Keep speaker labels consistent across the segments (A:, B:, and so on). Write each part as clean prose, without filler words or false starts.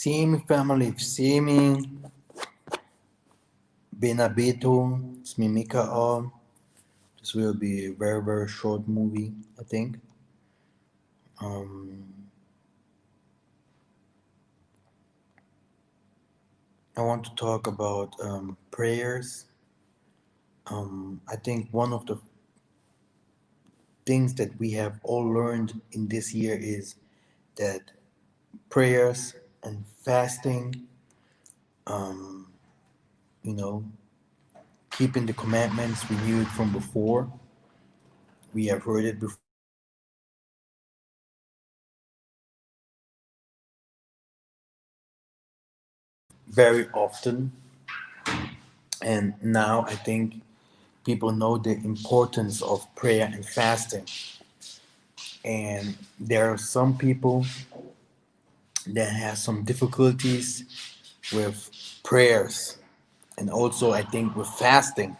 A: Same family, same Benabeto, it's me Mikhael. This will be a very, very short movie, I think. Um, I want to talk about prayers. I think one of the things that we have all learned in this year is that prayers and fasting, um, you know, keeping the commandments we knew it from before. We have heard it before. Very often, and now I think people know the importance of prayer and fasting. And there are some people that have some difficulties with prayers, and also I think with fasting.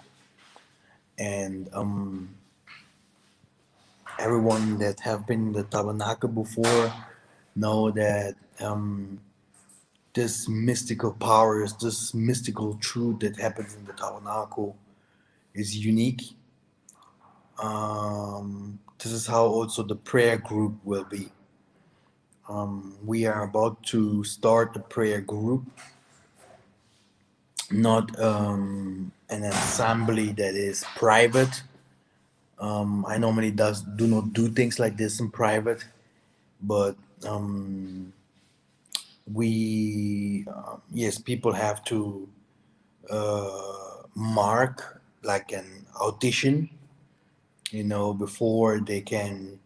A: And everyone that have been in the tabernacle before know that this mystical powers, this mystical truth that happens in the tabernacle is unique. This is how also the prayer group will be. We are about to start a prayer group, not an assembly that is private. I normally do not do things like this in private, but we yes, people have to mark like an audition, before they can,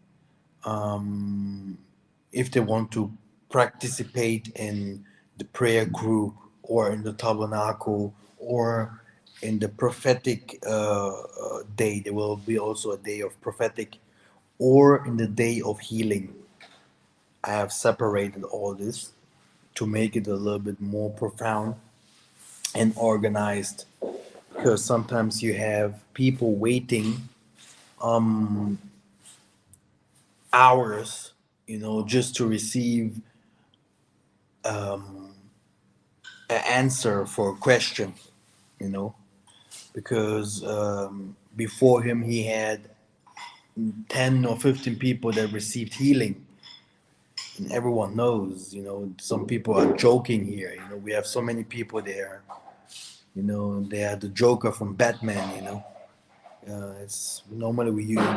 A: if they want to participate in the prayer group or in the tabernacle or in the prophetic day. There will be also a day of prophetic, or in the day of healing. I have separated all this to make it a little bit more profound and organized, because sometimes you have people waiting hours, just to receive an answer for a question, you know, because before him he had 10 or 15 people that received healing. And everyone knows, some people are joking here. We have so many people there. They are the Joker from Batman. It's normally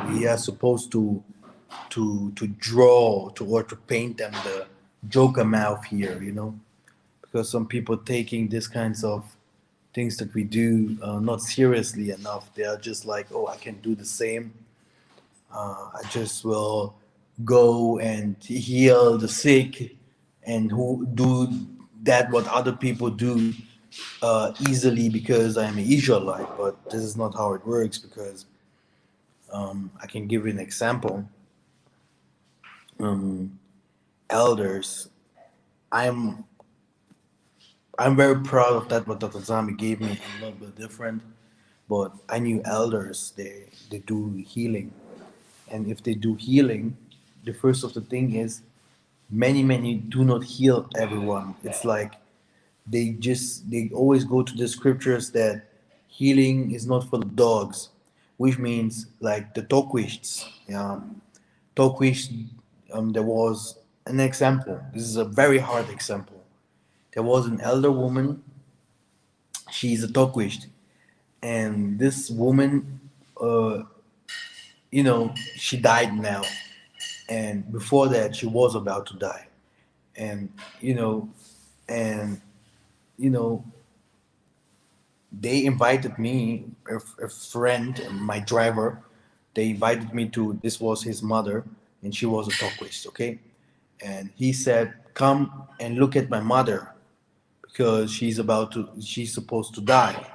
A: we are supposed to draw to or to paint them the Joker mouth here. Because some people taking these kinds of things that we do not seriously enough. They are just like, oh, I can do the same. I just will go and heal the sick and who do that what other people do easily because I'm an Israelite. But this is not how it works, because I can give you an example. Um, Elders, I'm I'm very proud of that what Dr. Zami gave me, a little bit different. But I knew elders, they do healing. And if they do healing, the first of the thing is many do not heal everyone. It's like they always go to the scriptures that healing is not for the dogs, which means like the Tokwists. Yeah. Tokwish, there was an example. This is a very hard example. There was an elder woman. She's a Tokwish, and this woman, uh, she died now, and before that she was about to die. And you know and you know they invited me, a friend, my driver. They invited me to, this was his mother, and she was a Tokwish, okay. And he said, come and look at my mother, because she's supposed to die.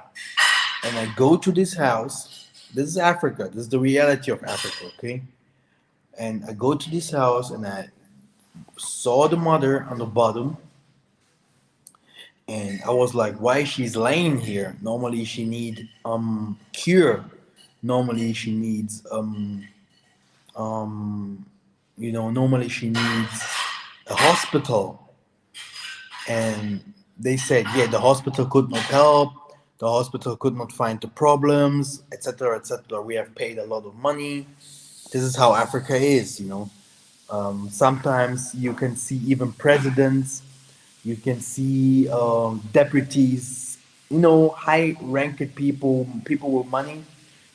A: And I go to this house. This is Africa. This is the reality of Africa, okay. And I go to this house, and I saw the mother on the bottom, and I was like, why she's laying here? Normally she need cure. Normally she needs normally she needs a hospital. and they said, yeah, the hospital could not help, the hospital could not find the problems, etc., etc. We have paid a lot of money. This is how Africa is, you know. Sometimes you can see even presidents, you can see deputies, you know, high-ranked people, people with money.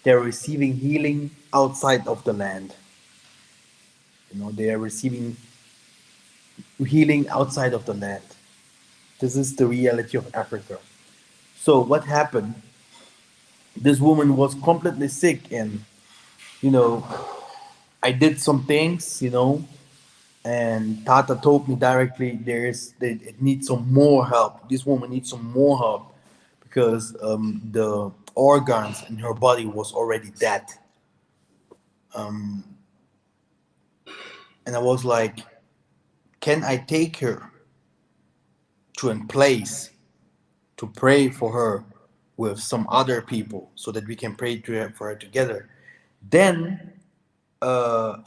A: They're receiving healing outside of the land. You know, they are receiving healing outside of the land. This is the reality of Africa. So what happened? This woman was completely sick, and you know, I did some things, you know, and Tata told me directly it needs some more help. This woman needs some more help because the organs in her body was already dead. And I was like, can I take her to a place to pray for her with some other people so that we can pray to her, for her together? Then uh,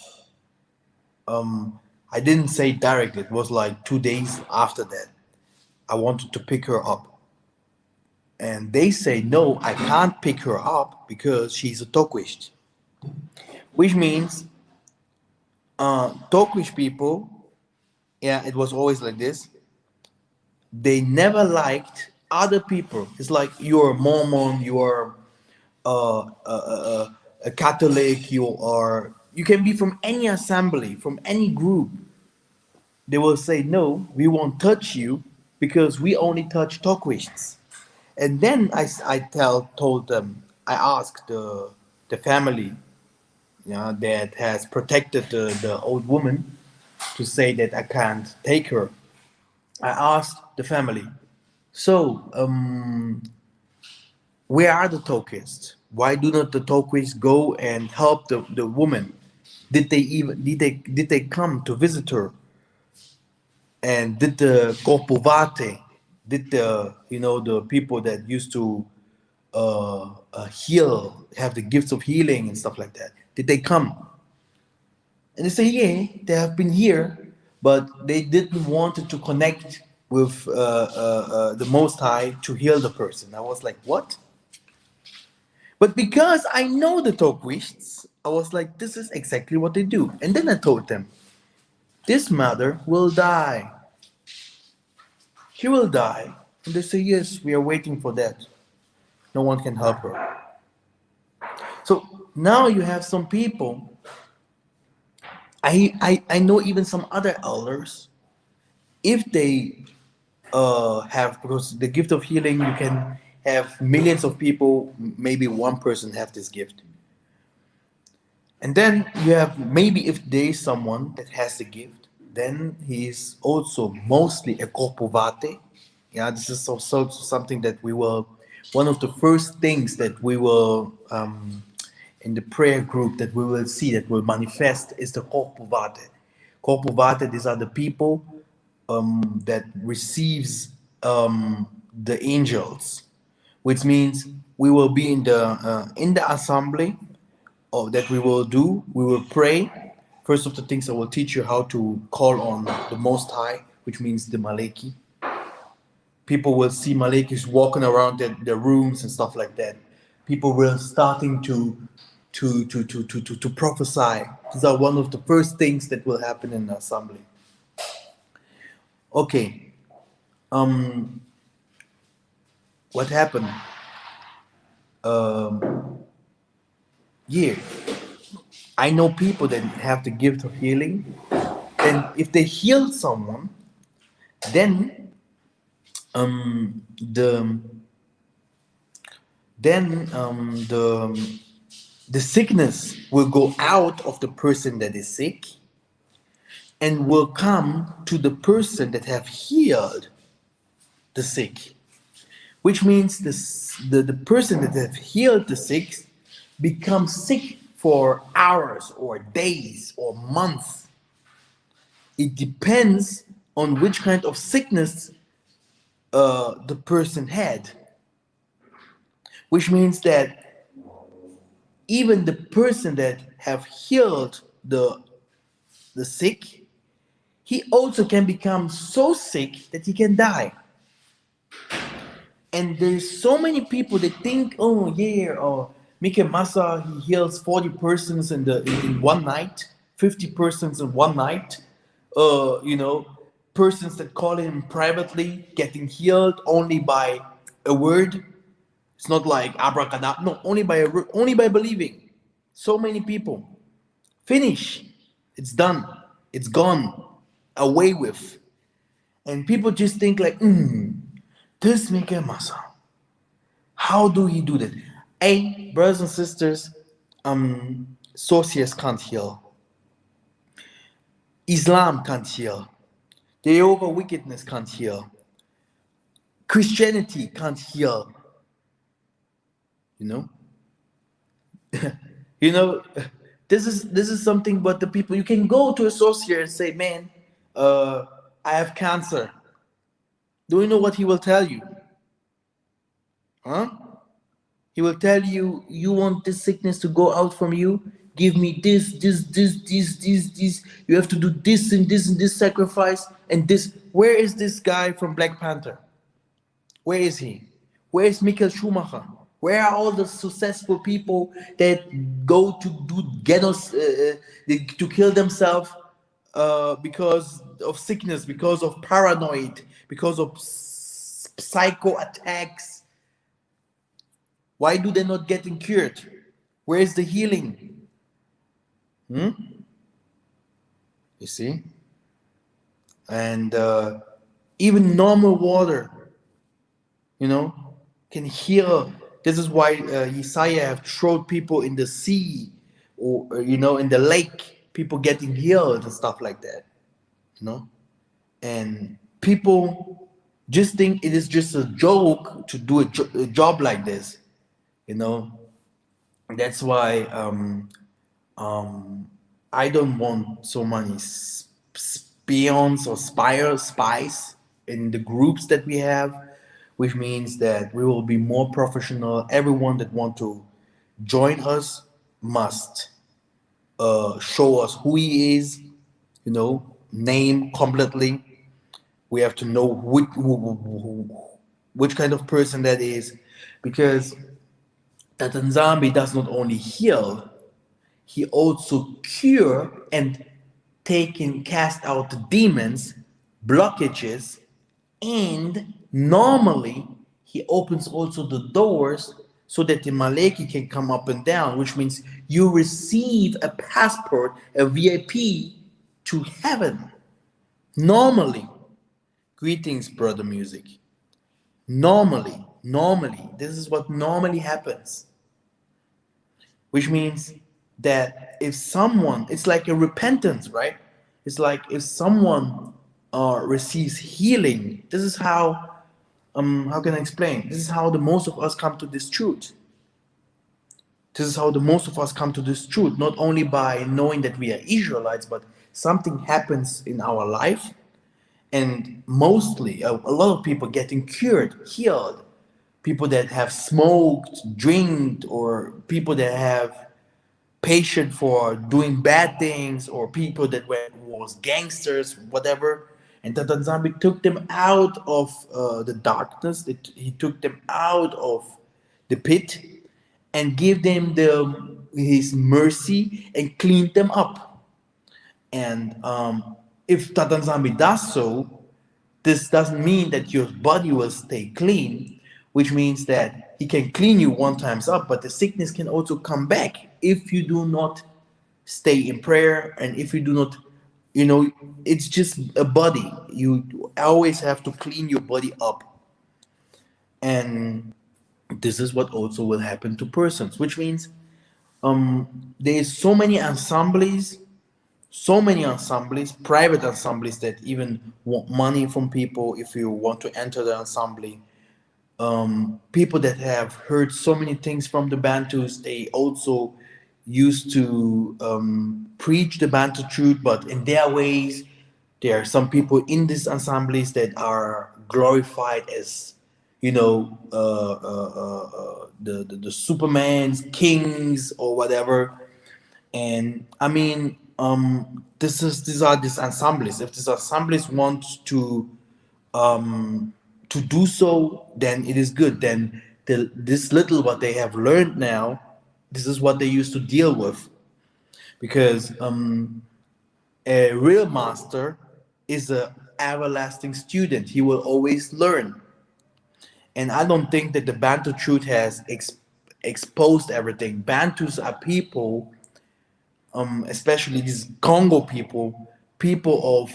A: I didn't say directly. It was like 2 days after that. I wanted to pick her up. And they say, no, I can't pick her up because she's a Tokwist. Which means Tokwish people, yeah, it was always like this. They never liked other people. It's like you're a Mormon, you're a Catholic, you can be from any assembly, from any group. They will say, no, we won't touch you because we only touch Tokwists. And then told them, I asked the family, you know, that has protected the old woman to say that I can't take her. I asked the family, so where are the Tokists? Why do not the Tokists go and help the woman? Did they come to visit her? And did the Korpovate, did the you know the people that used to heal, have the gifts of healing and stuff like that, did they come? And they say, yeah, they have been here, but they didn't want to connect with the Most High to heal the person. I was like, what? But because I know the Tokwists, I was like, this is exactly what they do. And then I told them, this mother will die. She will die. And they say, yes, we are waiting for that. No one can help her. So now you have some people. I know even some other elders, if they have, because the gift of healing, you can have millions of people, maybe one person have this gift. And then you have, maybe if there is someone that has the gift, then he is also mostly a corpovate. Yeah, this is also something that we will, one of the first things that we will, in the prayer group, that we will see, that will manifest, is the corpovate. Corpovate, these are the people that receives the angels, which means we will be in the assembly that we will do. We will pray. First of the things, I will teach you how to call on the Most High, which means the Maleki. People will see Malekis walking around their rooms and stuff like that. People will starting to prophesy. These are one of the first things that will happen in the assembly. Okay, what happened? Yeah, I know people that have the gift of healing, and if they heal someone, then the the sickness will go out of the person that is sick and will come to the person that have healed the sick, which means the person that have healed the sick becomes sick for hours or days or months. It depends on which kind of sickness the person had, which means that even the person that have healed the sick, he also can become so sick that he can die. And there's so many people that think, oh yeah, or Mikhael Massa, he heals 40 persons in one night, 50 persons in one night. You know, persons that call him privately getting healed only by a word. It's not like abracadabra. No, only by a word, only by believing. So many people. Finish. It's done. It's gone. Away with. And people just think like, this Mikhael Massa. How do he do that? Brothers and sisters, sorcerers can't heal. Islam can't heal. The Jehovah wickedness can't heal. Christianity can't heal. You know? You know, this is something but the people you can go to a sorcerer and say, man, I have cancer. Do you know what he will tell you? Huh? He will tell you, you want this sickness to go out from you? Give me this. You have to do this and this sacrifice and this. Where is this guy from Black Panther? Where is he? Where is Michael Schumacher? Where are all the successful people that go to do to kill themselves because of sickness, because of paranoid, because of psycho attacks? Why do they not getting cured? Where is the healing? You see? And even normal water, you know, can heal. This is why Isaiah have thrown people in the sea or in the lake, people getting healed and stuff like that, you know. And people just think it is just a joke to do a job like this, you know. That's why I don't want so many spions or spies in the groups that we have, which means that we will be more professional. Everyone that want to join us must show us who he is, name completely. We have to know which kind of person that is, because that Nzambi does not only heal, he also cure and cast out the demons, blockages, and normally he opens also the doors so that the Maleki can come up and down, which means you receive a passport, a VIP to heaven. Normally, greetings, brother music. Normally, this is what normally happens. Which means that if someone, it's like a repentance, right? It's like if someone receives healing, this is how can I explain? This is how the most of us come to this truth. This is how the most of us come to this truth, not only by knowing that we are Israelites, but something happens in our life, and mostly a lot of people getting cured, healed. People that have smoked, drank, or people that have patient for doing bad things, or people that was gangsters, whatever. And Tata Nzambi took them out of the darkness. He took them out of the pit and gave them his mercy and cleaned them up. And if Tata Nzambi does so, this doesn't mean that your body will stay clean, which means that he can clean you one times up, but the sickness can also come back if you do not stay in prayer, and if you do not, it's just a body. You always have to clean your body up. And this is what also will happen to persons, which means there's so many assemblies, private assemblies that even want money from people if you want to enter the assembly. People that have heard so many things from the Bantus, they also used to preach the Bantu truth, but in their ways. There are some people in these assemblies that are glorified as, the Supermans, kings, or whatever. And I mean, these are these assemblies. If these assemblies want to do so, then it is good. Then this little what they have learned now, this is what they used to deal with. Because a real master is a everlasting student. He will always learn. And I don't think that the Bantu truth has exposed everything. Bantus are people, especially these Congo people, people of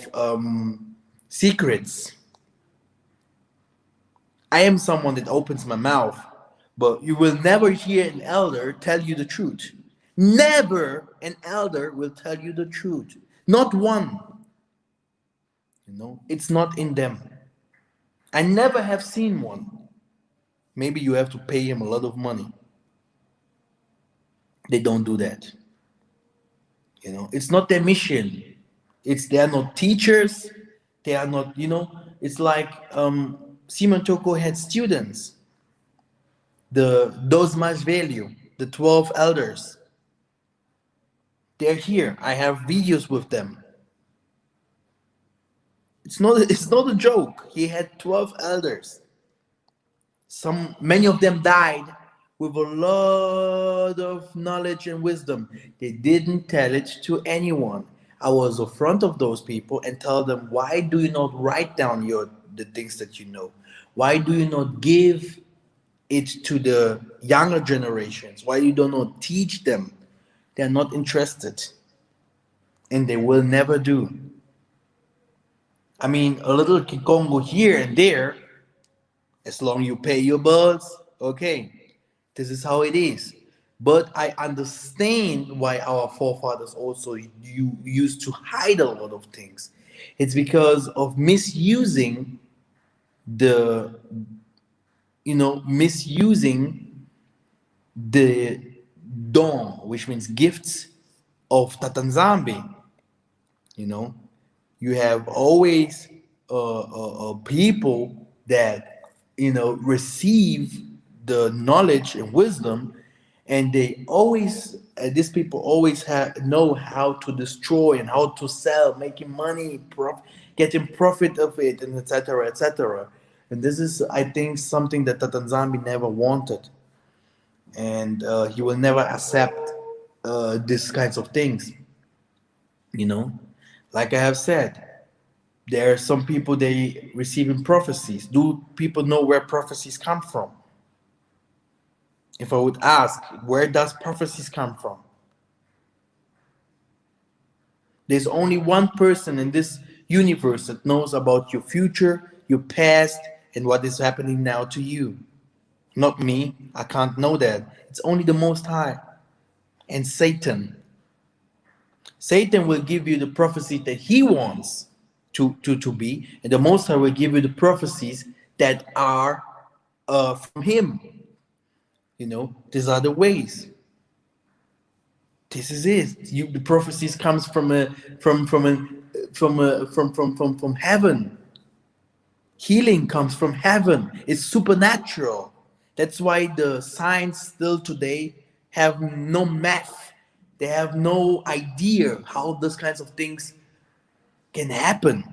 A: secrets. I am someone that opens my mouth, but you will never hear an elder tell you the truth. Never an elder will tell you the truth. Not one. It's not in them. I never have seen one. Maybe you have to pay him a lot of money. They don't do that. It's not their mission. They are not teachers. They are not. It's like Simon Toko had students. Those much value. The 12 elders. They're here. I have videos with them. It's not. It's not a joke. He had 12 elders. Many of them died with a lot of knowledge and wisdom. They didn't tell it to anyone. I was in front of those people and tell them, why do you not write down the things that you know? Why do you not give it to the younger generations? Why you do not teach them? They're not interested, and they will never do. I mean, a little Kikongo here and there, as long you pay your bills, okay, this is how it is. But I understand why our forefathers also used to hide a lot of things. It's because of the misusing the don, which means gifts of Tatanzambi. You know, you have always people that receive the knowledge and wisdom, and they always these people always know how to destroy and how to sell, making money, getting profit of it, and etc. etc. And this is, I think, something that Tatanzambi never wanted, and he will never accept these kinds of things. Like I have said, there are some people, they receiving prophecies. Do people know where prophecies come from? If I would ask, where does prophecies come from? There's only one person in this universe that knows about your future, your past, and what is happening now to you. Not me. I can't know that. It's only the Most High. And Satan will give you the prophecy that he wants to be, and the Most High will give you the prophecies that are from him. These are the ways. This is it. The prophecies comes from heaven. Healing comes from heaven. It's supernatural. That's why the science still today have no math. They have no idea how those kinds of things can happen.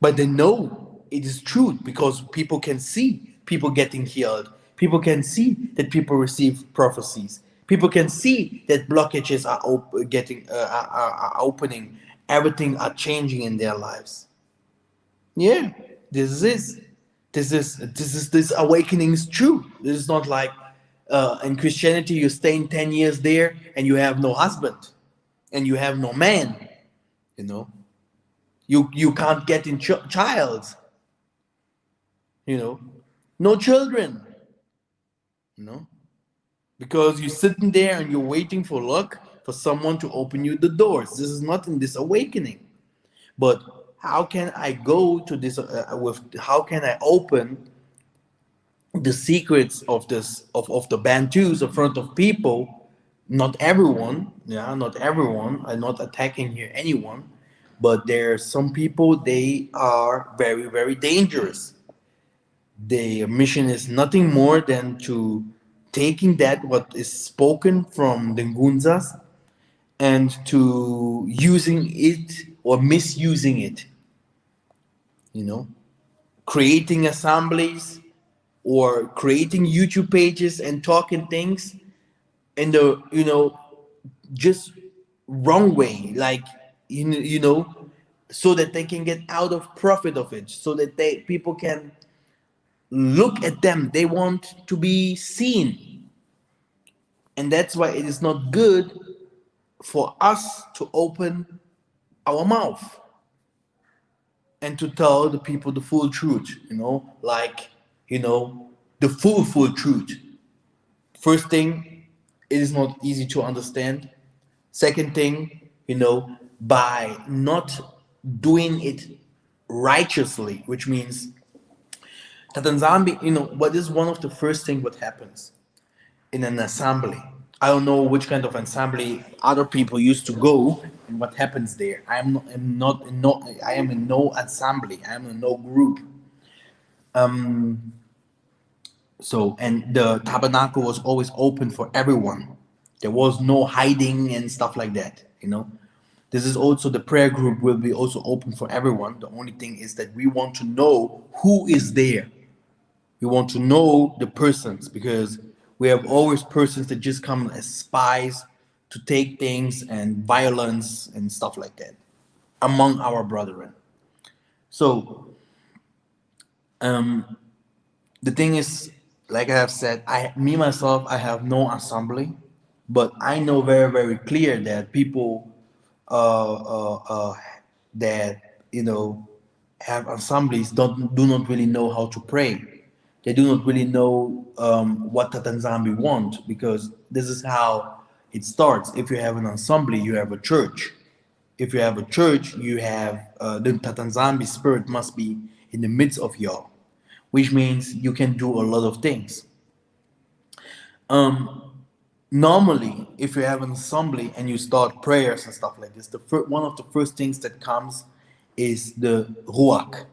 A: But they know it is true because people can see people getting healed. People can see that people receive prophecies. People can see that blockages are are opening. Everything are changing in their lives. Yeah, this awakening is true. This is not like in Christianity you're staying 10 years there and you have no husband and you have no man. You know, you can't get in child. No children. You know, because you're sitting there and you're waiting for luck for someone to open you the doors. This is not in this awakening. But how can I go to this how can I open the secrets of the Bantus in front of people? Not everyone, yeah, not everyone. I'm not attacking here anyone, but there are some people, they are very, very dangerous. Their mission is nothing more than to taking that what is spoken from the Ngunzas and to using it or misusing it, you know, creating assemblies or creating YouTube pages and talking things in the, just wrong way, like, so that they can get out of profit of it, so that people can look at them, they want to be seen. And that's why it is not good for us to open our mouth and to tell the people the full truth, like, the full truth. First thing, it is not easy to understand. Second thing, by not doing it righteously, which means that in Zambia, what is one of the first things what happens in an assembly? I don't know which kind of assembly other people used to go and what happens there. I am in no assembly. I am in no group. So, and the tabernacle was always open for everyone. There was no hiding and stuff like that. This is also, the prayer group will be also open for everyone. The only thing is that we want to know who is there. We want to know the persons, because we have always persons that just come as spies to take things and violence and stuff like that among our brethren. So, the thing is, like I have said, me myself, I have no assembly, but I know very, very clear that people that have assemblies do not really know how to pray. They do not really know what Tatanzambi want, because this is how it starts. If you have an assembly, you have a church. If you have a church, you have the Tatanzambi spirit must be in the midst of y'all, which means you can do a lot of things. Normally, if you have an assembly and you start prayers and stuff like this, one of the first things that comes is the ruach,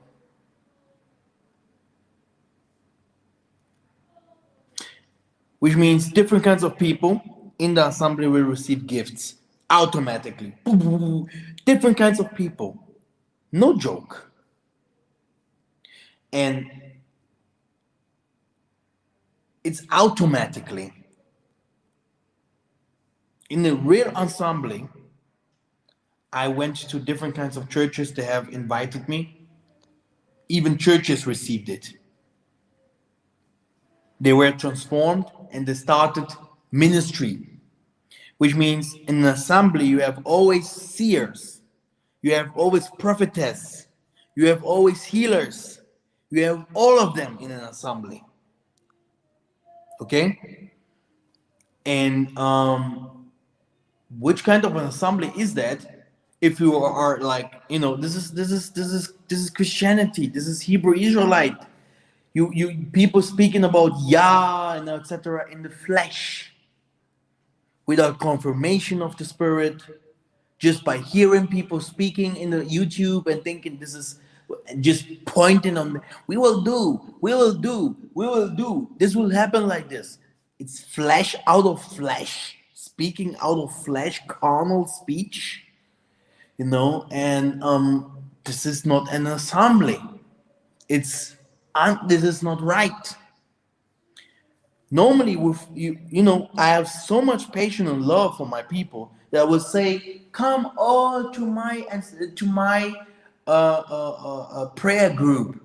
A: which means different kinds of people in the assembly will receive gifts automatically. Different kinds of people, no joke. And it's automatically. In the real assembly, I went to different kinds of churches that have invited me. Even churches received it. They were transformed and they started ministry, which means in an assembly you have always seers, you have always prophetess, you have always healers, you have all of them in an assembly. Okay? And which kind of an assembly is that? If you are like, this is Christianity, this is Hebrew Israelite. You people speaking about Yah and etc. in the flesh, without confirmation of the spirit, just by hearing people speaking in the YouTube and thinking this is just pointing on, we will do, we will do, we will do, this will happen like this. It's flesh out of flesh, speaking out of flesh, carnal speech, and this is not an assembly. This is not right. Normally, with I have so much patience and love for my people that I will say, "Come all to my prayer group."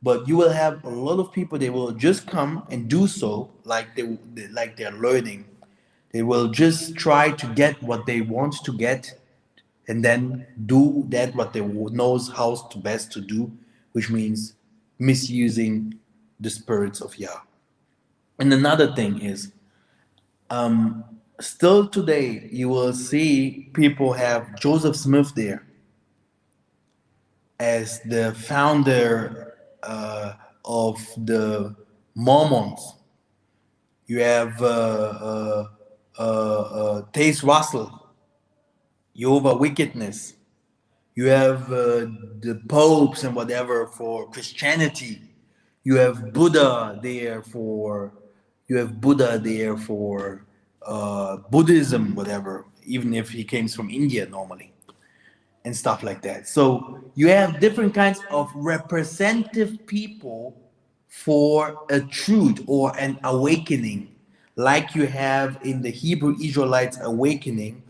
A: But you will have a lot of people. They will just come and do so like they're learning. They will just try to get what they want to get, and then do that what they knows how to best to do, which means misusing the spirits of Yah. And another thing is, still today, you will see people have Joseph Smith there as the founder of the Mormons. You have Tace Russell, Jehovah Wickedness. You have the popes and whatever for Christianity. You have Buddha there for Buddhism, whatever. even if he came from India normally and stuff like that. So you have different kinds of representative people for a truth or an awakening, like you have in the Hebrew Israelites awakening.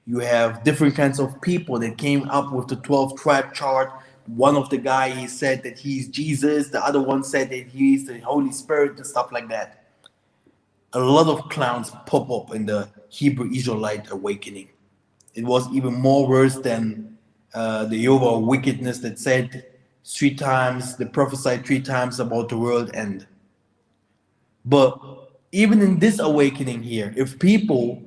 A: You have different kinds of people that came up with the 12 tribe chart. One of the guy, he said that he's Jesus, the other one said that he's the Holy Spirit and stuff like that. A lot of clowns pop up in the Hebrew Israelite awakening. It was even more worse than the Jehovah wickedness that said 3 times, they prophesied 3 times about the world end. But even in this awakening here, if people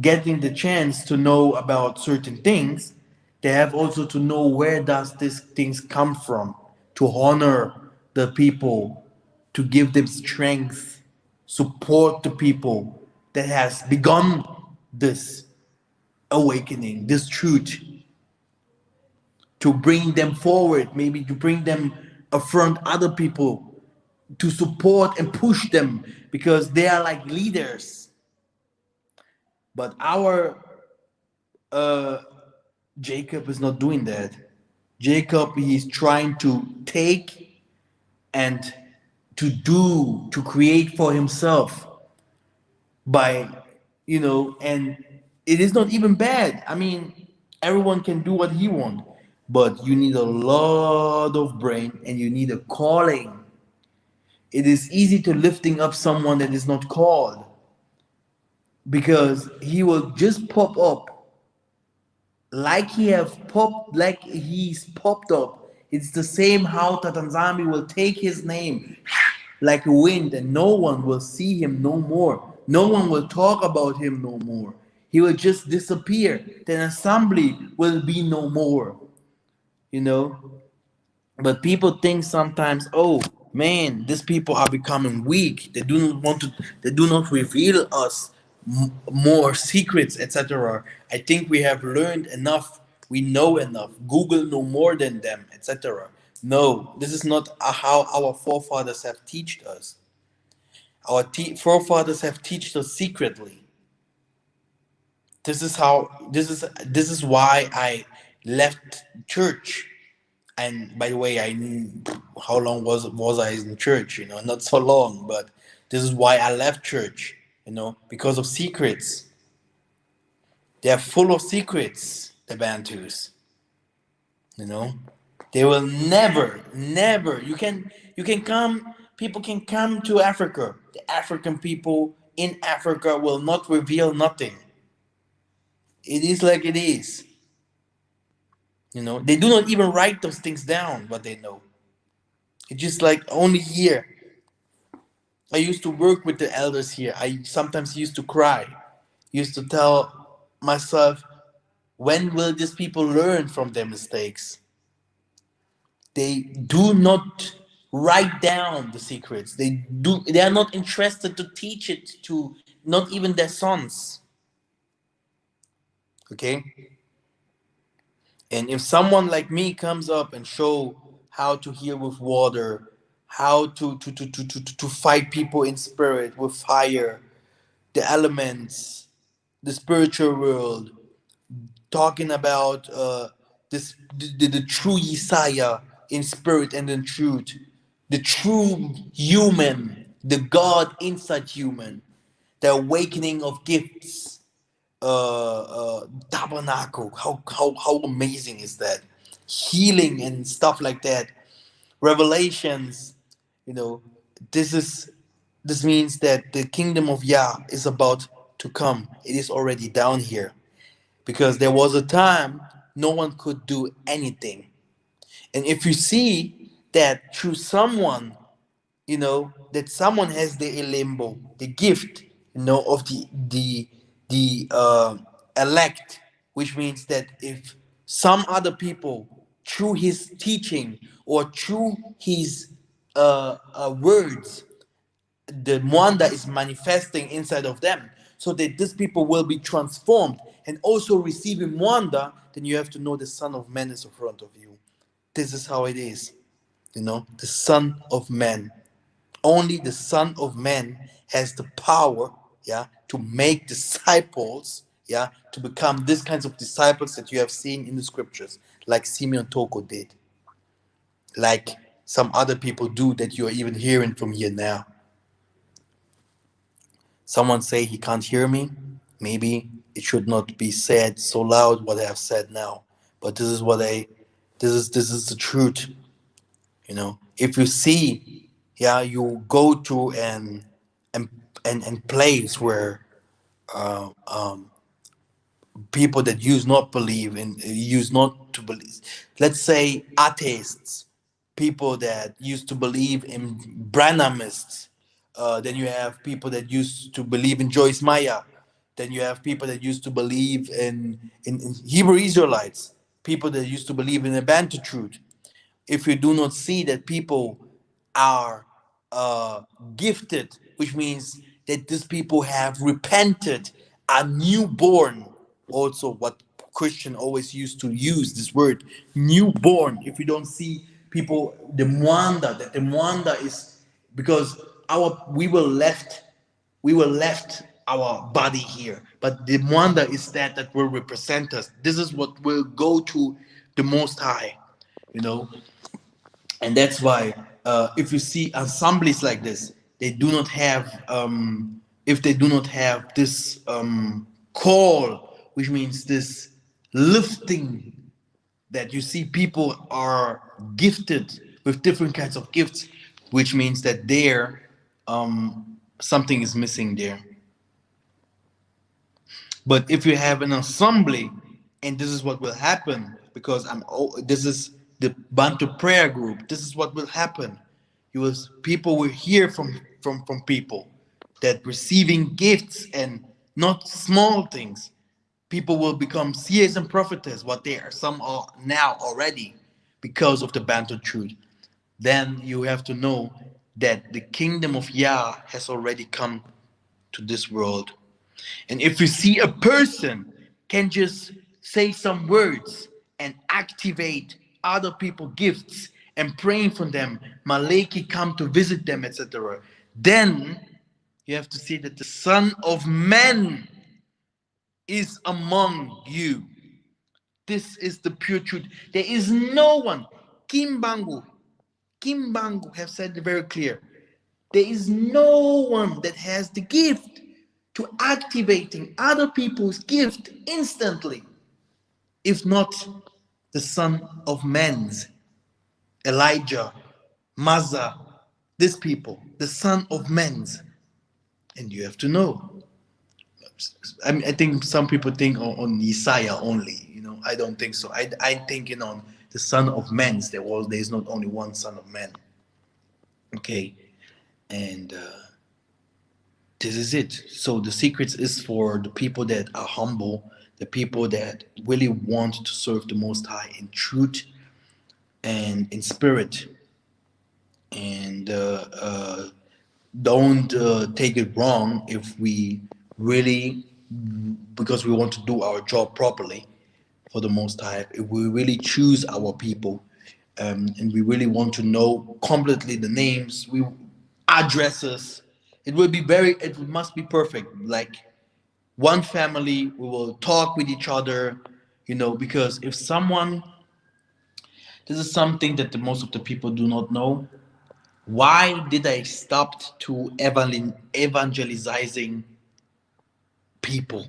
A: getting the chance to know about certain things, they have also to know where does these things come from, to honor the people, to give them strength, support the people that has begun this awakening, this truth, to bring them forward, maybe to bring them affront other people, to support and push them because they are like leaders. But our Jacob is not doing that. Jacob, he's trying to take and to create for himself by, and it is not even bad. I mean, everyone can do what he wants, but you need a lot of brain and you need a calling. It is easy to lifting up someone that is not called because he will just pop up like he's popped up. It's the same how Tatanzami will take his name like a wind and no one will see him no more. No one will talk about him no more. He will just disappear. The assembly will be no more. You know? But people think sometimes, oh man, these people are becoming weak. They do not reveal us more secrets, etc. I think we have learned enough. We know enough. Google know more than them, etc. No, this is not how our forefathers have taught us. Our forefathers have taught us secretly. This is why I left church. And by the way, how long was I in church? Not so long, but this is why I left church. Because of secrets. They are full of secrets. The Bantus. You know, they will never. You can come. People can come to Africa. The African people in Africa will not reveal nothing. It is like it is. They do not even write those things down. What they know. It's just like only here. I used to work with the elders here. I sometimes used to cry. Used to tell myself, when will these people learn from their mistakes? They do not write down the secrets. They are not interested to teach it to not even their sons. Okay? And if someone like me comes up and show how to heal with water, how to fight people in spirit with fire, the elements, the spiritual world, talking about the true Yesaya in spirit and in truth, the true human, the God inside human, the awakening of gifts, tabernacle. How amazing is that? Healing and stuff like that. Revelations, you know, this is this means that the kingdom of Yah is about to come. It is already down here. Because there was a time no one could do anything. And if you see that through someone, that someone has the limbo, the gift, of the elect, which means that if some other people through his teaching or through his words, the one that is manifesting inside of them, so that these people will be transformed and also receiving wonder, then you have to know the Son of Man is in front of you. This is how it is. The Son of Man. Only the Son of Man has the power, yeah, to make disciples, yeah, to become this kinds of disciples that you have seen in the scriptures, like Simeon Toko did, like some other people do that you are even hearing from here now. Someone say he can't hear me. Maybe it should not be said so loud what I have said now. But this is what I this is the truth. You know. If you see, yeah, you go to an and place where people that used not believe in used not to believe, let's say atheists, people that used to believe in Branhamists, then you have people that used to believe in Joyce Meyer, then you have people that used to believe in Hebrew Israelites, people that used to believe in the Bantu truth. If you do not see that people are gifted, which means that these people have repented, are newborn. Also, what Christian always used to use this word, newborn. If you don't see people, the mwanda, that the mwanda is because our we were left our body here, but the mwanda is that will represent us. This is what will go to the Most High, you know. And that's why if you see assemblies like this, they do not have if they do not have this call, which means this lifting, that you see people are gifted with different kinds of gifts, which means that there something is missing there. But if you have an assembly, and this is what will happen, because this is the Bantu Prayer Group. This is what will happen. People will hear from people that receiving gifts and not small things. People will become seers and prophetess, what they are. Some are now already because of the Bantu truth. Then you have to know that the kingdom of Yah has already come to this world. And if you see a person can just say some words and activate other people's gifts and praying for them, Maleki come to visit them, etc., then you have to see that the Son of Man is among you. This is the pure truth. There is no one. Kimbangu have said it very clear. There is no one that has the gift to activating other people's gift instantly, if not the Son of Man's, Elijah, Massa, these people, the Son of Man's. And you have to know. I mean, I think some people think on Isaiah only. You know, I don't think so. I'm thinking on the Son of Man's. There is not only one Son of Man. Okay, and this is it. So the secrets is for the people that are humble, the people that really want to serve the Most High in truth and in spirit, and don't take it wrong if we really, because we want to do our job properly for the Most High, if we really choose our people, and we really want to know completely the names, we addresses. It must be perfect. Like one family, we will talk with each other, because if someone, this is something that the most of the people do not know. Why did I stop to evangelizing people,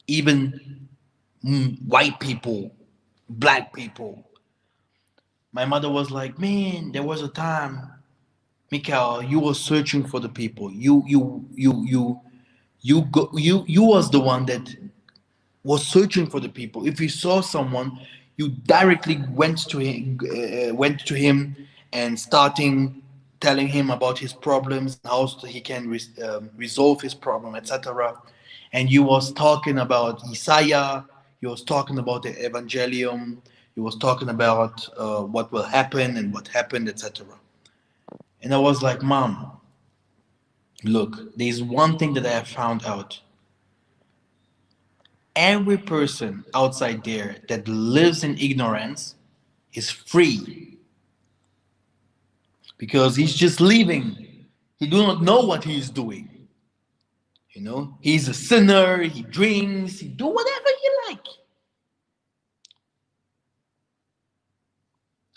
A: even white people, black people? My mother was like, man, there was a time, Mikhael, you were searching for the people. You was the one that was searching for the people. If you saw someone, you directly went to him and starting telling him about his problems and how he can resolve his problem, etc. And you was talking about Isaiah. You was talking about the Evangelium. You was talking about what will happen and what happened, etc. And I was like, Mom, look, there's one thing that I have found out. Every person outside there that lives in ignorance is free because he's just living. He do not know what he is doing. You know, he's a sinner, he drinks, he do whatever he like.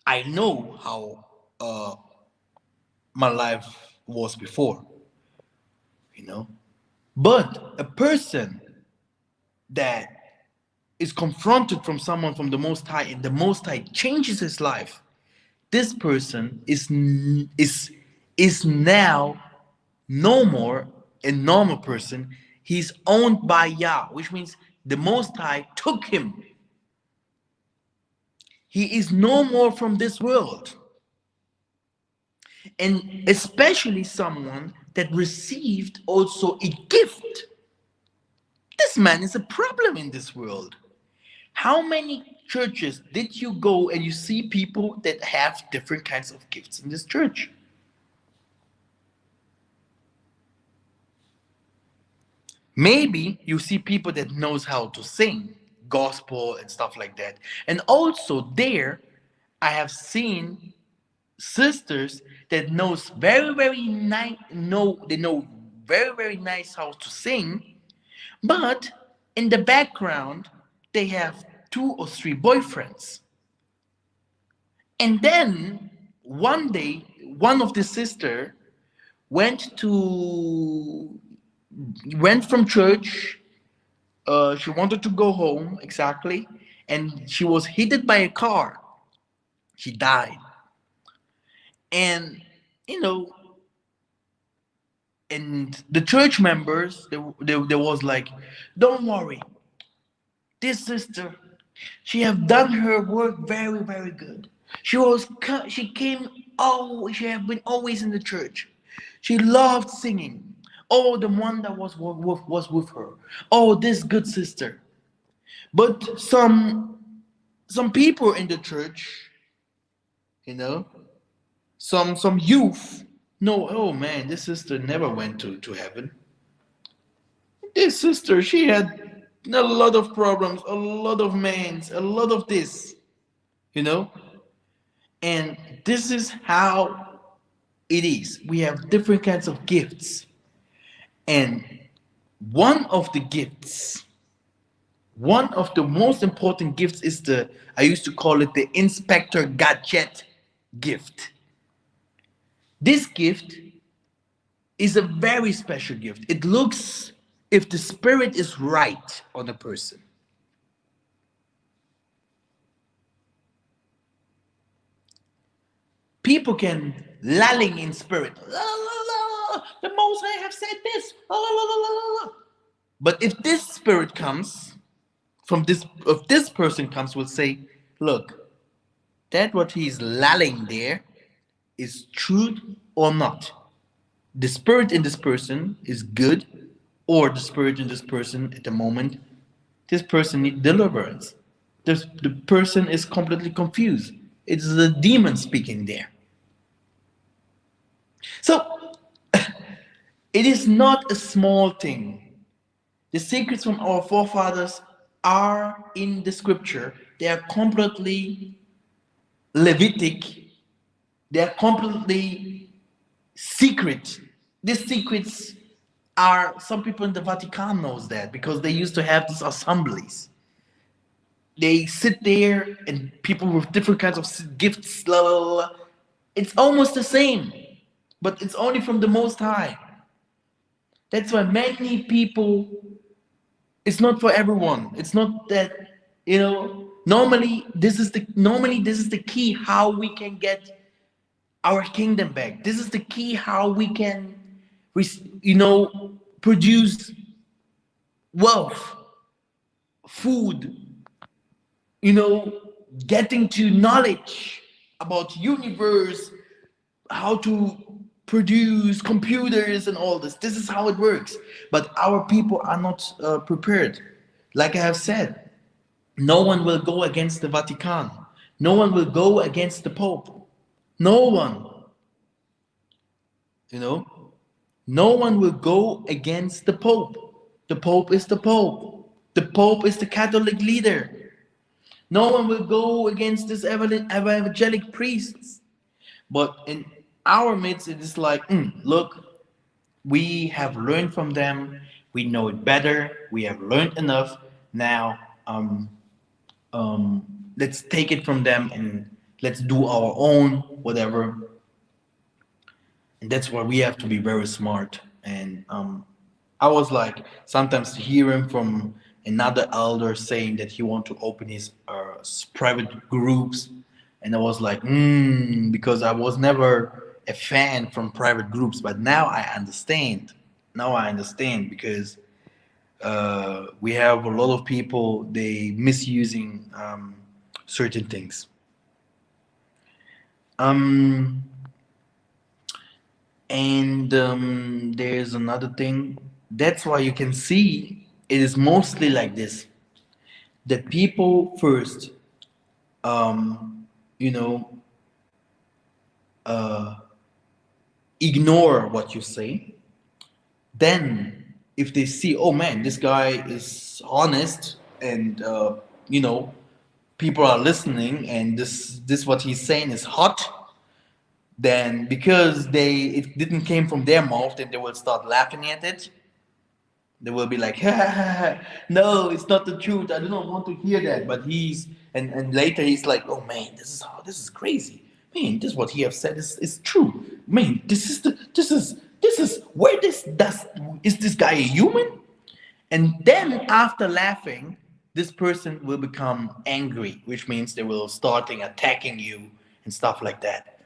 A: I know how my life was before, you know. But a person that is confronted from someone from the Most High, and the Most High changes his life, this person is now no more a normal person. He's owned by Yah, which means the Most High took him. He is no more from this world. And especially someone that received also a gift. This man is a problem in this world. How many churches did you go and you see people that have different kinds of gifts in this church? Maybe you see people that knows how to sing gospel and stuff like that. And also there I have seen sisters that knows very nice know very nice how to sing, but in the background they have two or three boyfriends. And then one day one of the sister went to went from church. She wanted to go home exactly, and she was hit by a car. She died. And you know, and the church members, there was like, don't worry, this sister, she have done her work very good. She came, oh, she have been always in the church. She loved singing. Oh, the one that was with her. Oh, this good sister. But some people in the church, you know, some youth, no, oh man, this sister never went to heaven. This sister, she had a lot of problems, a lot of mans, a lot of this, you know. And this is how it is. We have different kinds of gifts. And one of the gifts, one of the most important gifts is I used to call it the Inspector Gadget gift. This gift is a very special gift. It looks if the spirit is right on a person. People can lulling in spirit. La, la, la, the Most High have said this. La, la, la, la, la. But if this spirit comes from this, if this person comes, will say, look, that what he's lulling there is truth or not. The spirit in this person is good, or the spirit in this person at the moment, this person needs deliverance. The person is completely confused. It's the demon speaking there. So it is not a small thing. The secrets from our forefathers are in the scripture. They are completely Levitic. They are completely secret. These secrets are, some people in the Vatican knows that because they used to have these assemblies. They sit there and people with different kinds of gifts, la, la, la. It's almost the same, but it's only from the Most High. That's why many people, it's not for everyone. It's not that, you know, normally this is the key how we can get our kingdom back. This is the key how we can, you know, produce wealth, food, you know, getting to knowledge about universe, how to produce computers and all this. This is how it works. But our people are not prepared. Like I have said, no one will go against the Vatican. No one will go against the Pope. No one, you know, no one will go against the Pope. The Pope is the Pope. The Pope is the Catholic leader. No one will go against this evangelic priests. But in our midst, it is like, look, we have learned from them. We know it better. We have learned enough. Now, let's take it from them and let's do our own whatever. And that's why we have to be very smart. And I was like sometimes hearing from another elder saying that he want to open his private groups, and I was like, because I was never a fan from private groups, but now I understand. Now I understand because we have a lot of people they misusing certain things. Um, and there's another thing. That's why you can see it is mostly like this. That people first, you know, uh, ignore what you say. Then, if they see, oh man, this guy is honest, and people are listening, and this what he's saying is hot. Then, because it didn't came from their mouth, then they will start laughing at it. They will be like, no, it's not the truth. I do not want to hear that. But and later he's like, oh man, this is crazy. Man, this what he have said is true. Man, this is where this does is this guy a human? And then after laughing, this person will become angry, which means they will starting attacking you and stuff like that.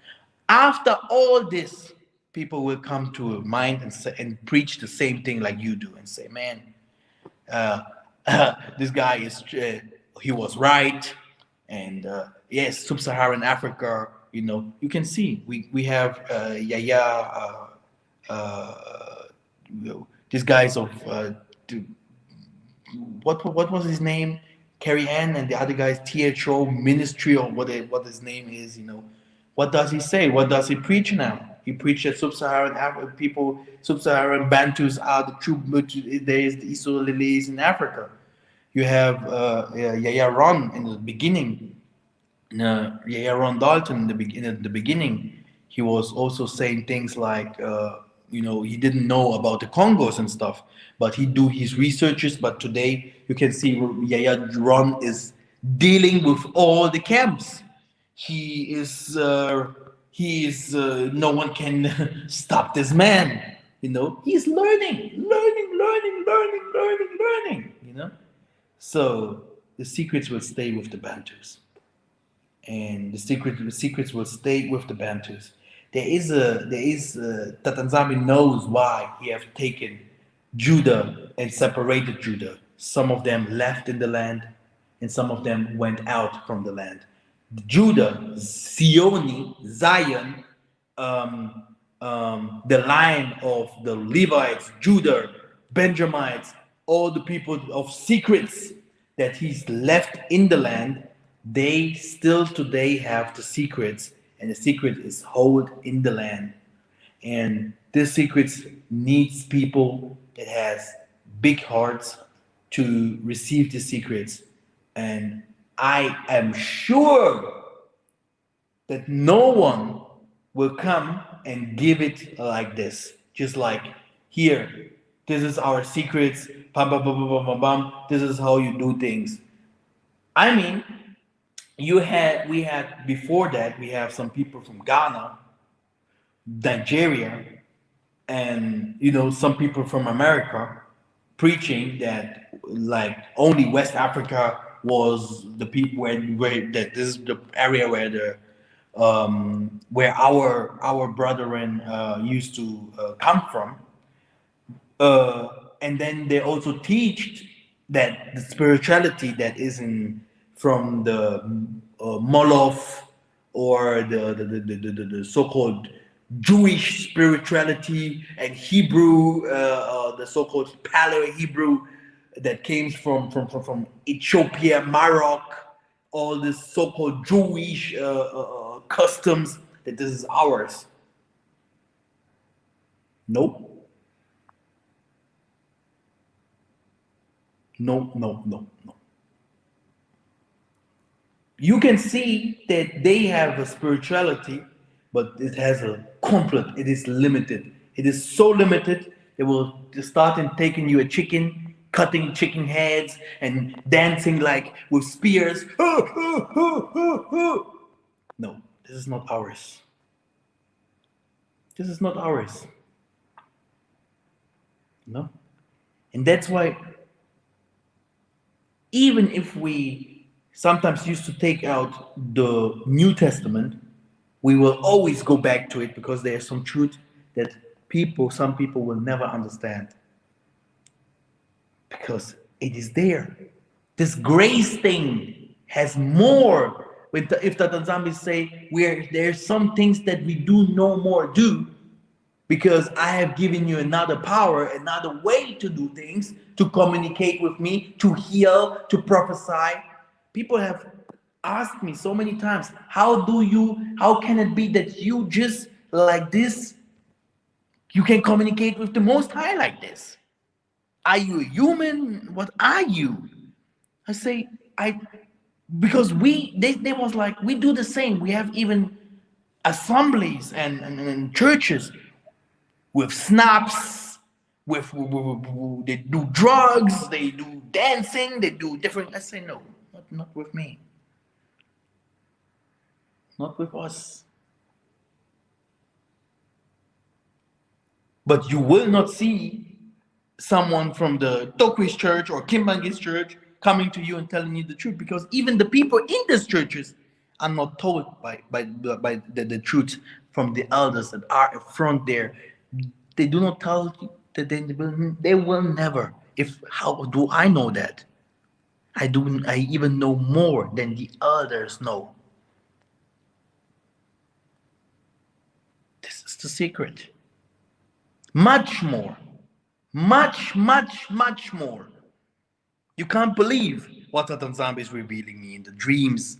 A: After all this, people will come to a mind and say, and preach the same thing like you do and say, "Man, uh, this guy is he was right." And yes, sub-Saharan Africa, you can see we have Yaya, these guys of what was his name? Carrie Ann and the other guys, THO Ministry or what his name is. What does he say? What does he preach now? He preached that sub-Saharan people, sub-Saharan Bantus are the true there's the Israelis in Africa. You have Yaya Ron in the beginning, yeah, Ron Dalton in the beginning, he was also saying things like, he didn't know about the Congos and stuff, but he do his researches. But today you can see Yaya Ron is dealing with all the camps. He is, no one can stop this man. He's learning. So the secrets will stay with the Bantus, and the secrets will stay with the Bantus. Tatanzami knows why he have taken Judah and separated Judah. Some of them left in the land, and some of them went out from the land. Judah, Zion, um, the line of the Levites, Judah, Benjamites, all the people of secrets that he's left in the land, they still today have the secrets, and the secret is hold in the land. And this secrets needs people that has big hearts to receive the secrets. And I am sure that no one will come and give it like this. Just like, here, this is our secrets, bam, bam, bam, bam, bam, bam, this is how you do things. I mean, we had before that, we have some people from Ghana, Nigeria, and some people from America preaching that like only West Africa was the people where that this is the area where where our brethren used to come from, and then they also teach that the spirituality that is in from the Moloch, or the so-called Jewish spirituality, and Hebrew, the so-called Paleo-Hebrew that came from Ethiopia, Morocco, all this so-called Jewish customs, that this is ours. Nope. No, no, no, no. You can see that they have a spirituality, but it has a complete, it is limited. It is so limited They will start and taking you a chicken, cutting chicken heads, and dancing like with spears. No, this is not ours. This is not ours. No, and that's why even if we sometimes used to take out the New Testament, we will always go back to it because there's some truth that some people will never understand because it is there. This grace thing has more. If the Tanzambis say there's some things that we do no more do, because I have given you another power, another way to do things, to communicate with me, to heal, to prophesy. People have asked me so many times, how can it be that you just like this, you can communicate with the Most High like this? Are you a human? What are you? I say, because they was like, we do the same. We have even assemblies and churches with snaps, they do drugs, they do dancing, they do different. I say no, not with me, not with us. But you will not see someone from the Tokwi's church or Kimbangi's church coming to you and telling you the truth, because even the people in these churches are not told by the truth from the elders that are in front there. They do not tell you that they will never. If how do I know that? I even know more than the others know. This is the secret. Much more. Much more. You can't believe what Atan Zombie is revealing me in the dreams,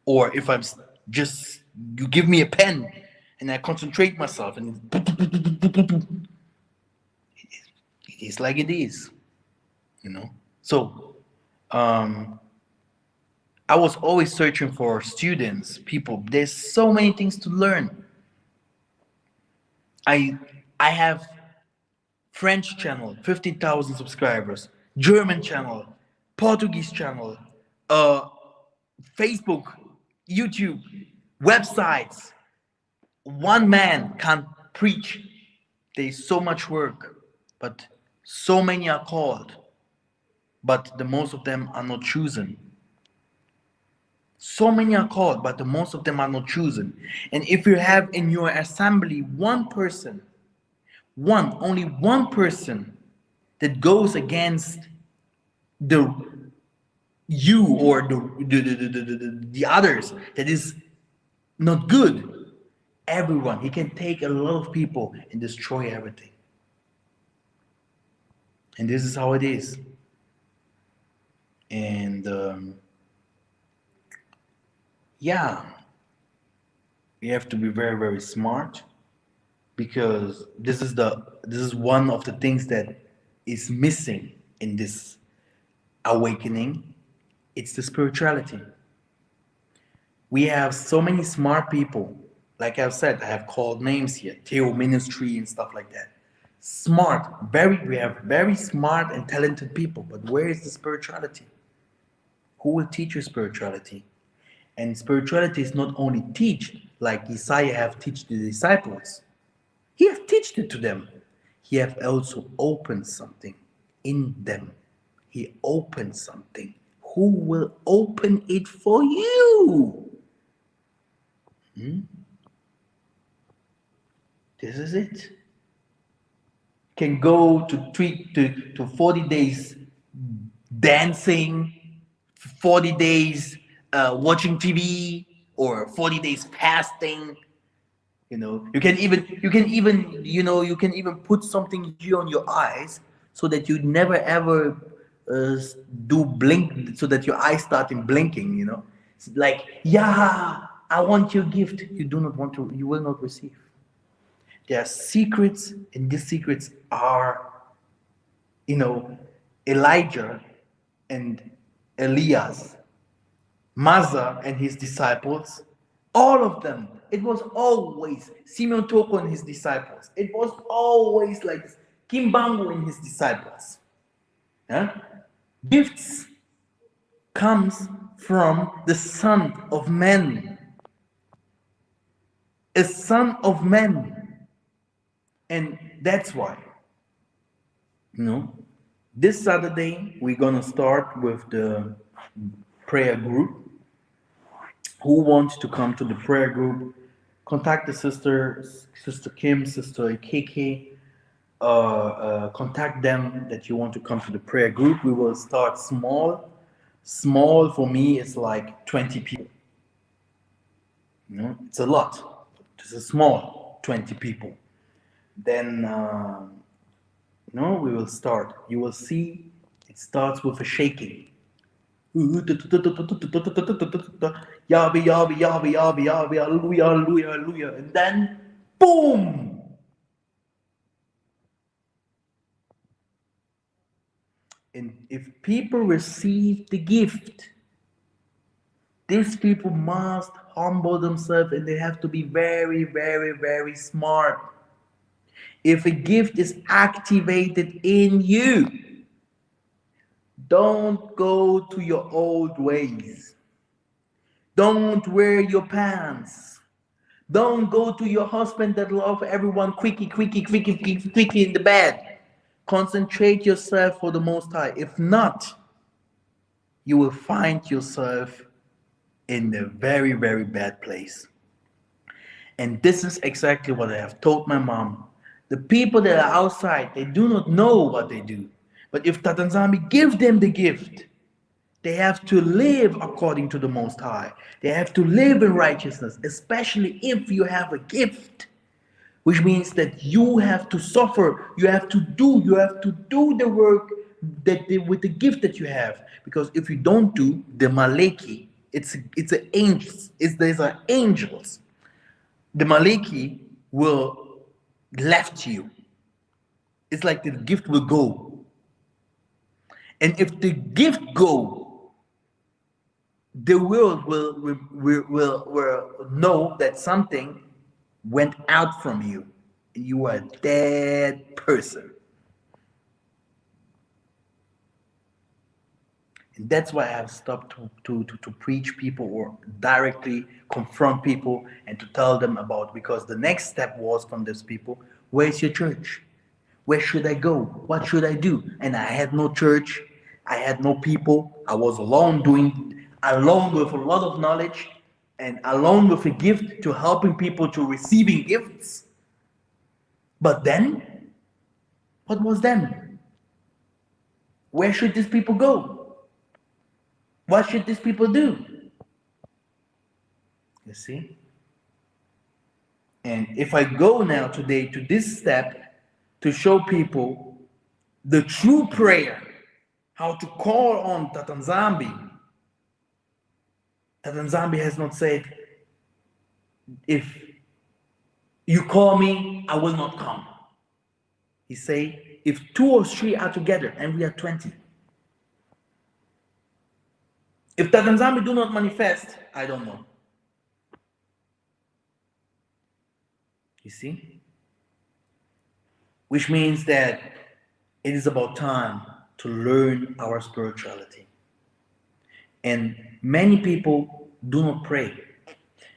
A: or if I'm just you give me a pen and I concentrate myself and it is like it is, you know. So I was always searching for students, people. There's so many things to learn. I I have French channel, 15,000 subscribers, German channel, Portuguese channel, uh, Facebook, YouTube, websites. One man can't preach. There's so much work, but so many are called, but the most of them are not chosen. So many are called, but the most of them are not chosen. And if you have in your assembly one person, only one person that goes against the you or the others that is not good, everyone, he can take a lot of people and destroy everything. And this is how it is. And yeah, we have to be very smart, because this is one of the things that is missing in this awakening. It's the spirituality. We have so many smart people. Like I've said, I have called names here, Theo Ministry and stuff like that. Smart, we have very smart and talented people, but where is the spirituality? Who will teach you spirituality? And spirituality is not only teach, like Isaiah have teach the disciples. He have teached it to them. He have also opened something in them. He opened something. Who will open it for you? This is it. Can go to 40 days dancing, 40 days watching TV, or 40 days fasting. You can even put something here on your eyes so that you never ever uh, do blink, so that your eyes start in blinking. It's like, yeah, I want your gift. You do not want to. You will not receive. There are secrets, and these secrets are, you know, Elijah and Elias, Massa and his disciples, all of them. It was always Simeon Toko and his disciples. It was always like this. Kimbangu and his disciples. Yeah? Gifts comes from the Son of Man. A Son of Man. And that's why, you know, this Saturday we're gonna start with the prayer group. Who wants to come to the prayer group? Contact the sisters, Sister Kim, Sister KK. Contact them that you want to come to the prayer group. We will start small. Small for me is like 20 people. You know, it's a lot. It's a small 20 people. Then, we will start. You will see it starts with a shaking. Yahweh, Yahweh, Yahweh, Yahweh, Yahweh, hallelujah, hallelujah, hallelujah. And then, boom! And if people receive the gift, these people must humble themselves and they have to be very, very, very smart. If a gift is activated in you, don't go to your old ways. Don't wear your pants. Don't go to your husband that love everyone quickie, quickie, quickie, quickie, quickie in the bed. Concentrate yourself for the Most High. If not, you will find yourself in a very, very bad place. And this is exactly what I have told my mom. The people that are outside, they do not know what they do. But if Tatanzami give them the gift, they have to live according to the Most High. They have to live in righteousness, especially if you have a gift, which means that you have to suffer, you have to do the work with the gift that you have. Because if you don't do the Maleki, it's an angels, there's are angels. The Maleki will left you. It's like the gift will go. And if the gift go, the world will know that something went out from you. You are a dead person. And that's why I have stopped to preach people or directly confront people and to tell them about, because the next step was from those people, where's your church? Where should I go? What should I do? And I had no church. I had no people. I was alone with a lot of knowledge and alone with a gift to helping people to receiving gifts. But then, what was then? Where should these people go? What should these people do? You see? And if I go now today to this step to show people the true prayer, how to call on Tatanzambi. Tatanzambi has not said, if you call me, I will not come. He say, if 2 or 3 are together, and we are 20. If Tatanzambi do not manifest, I don't know. You see? Which means that it is about time to learn our spirituality. And many people do not pray.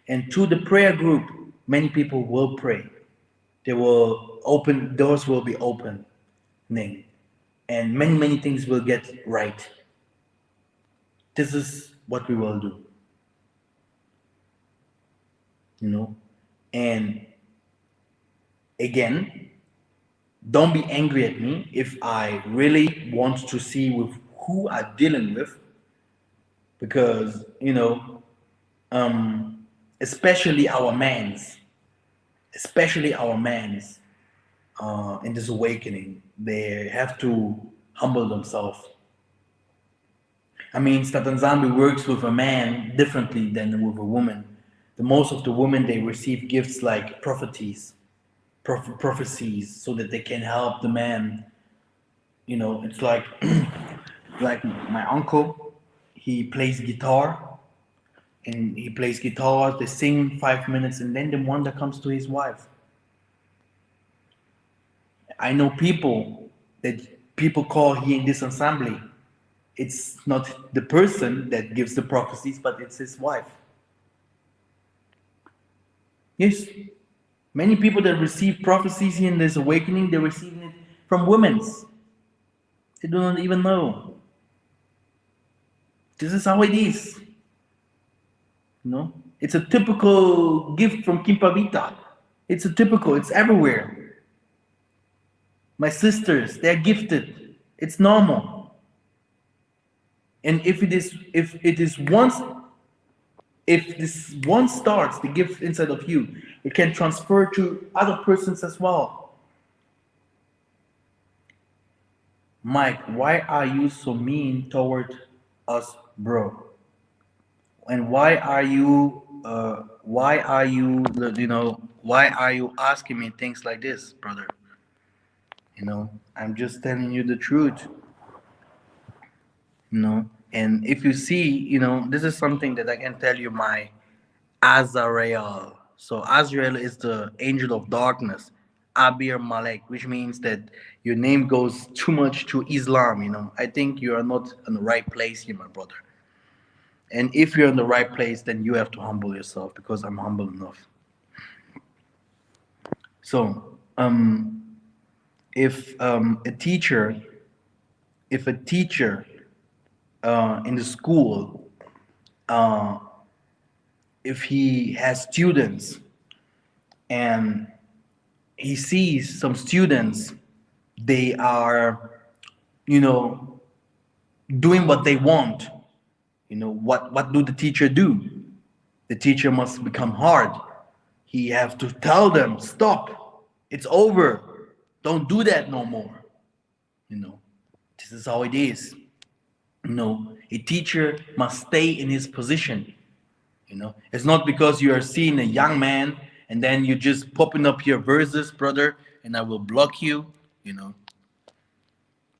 A: And to the prayer group, many people will pray. They will open, doors will be opening. And many, many things will get right. This is what we will do. You know? And again, don't be angry at me if I really want to see with who I'm dealing with, because especially our mans, in this awakening, they have to humble themselves. I mean, Statanzambi works with a man differently than with a woman. The most of the women, they receive gifts like prophecies, so that they can help the man. It's like like my uncle, he plays guitar, they sing 5 minutes, and then the wonder comes to his wife. I know people that people call here in this assembly. It's not the person that gives the prophecies, but it's his wife. Yes, many people that receive prophecies in this awakening, they're receiving it from women's. They do not even know. This is how it is. You know, it's a typical gift from Kimpavita. It's a typical. It's everywhere. My sisters, they're gifted. It's normal. And if this one starts the gift inside of you, it can transfer to other persons as well. Mike, why are you so mean toward us, bro? And why are you asking me things like this, brother? I'm just telling you the truth. And if you see, this is something that I can tell you, my Azrael. So Azrael is the angel of darkness, Abir Malek, which means that your name goes too much to Islam. I think you are not in the right place here, my brother. And if you're in the right place, then you have to humble yourself, because I'm humble enough. So, if a teacher, in the school, uh, if he has students and he sees some students, they are, you know, doing what they want. What do the teacher do? The teacher must become hard. He have to tell them, stop. It's over. Don't do that no more. You know, this is how it is. A teacher must stay in his position. It's not because you are seeing a young man and then you just popping up your verses, brother, and I will block you. You know,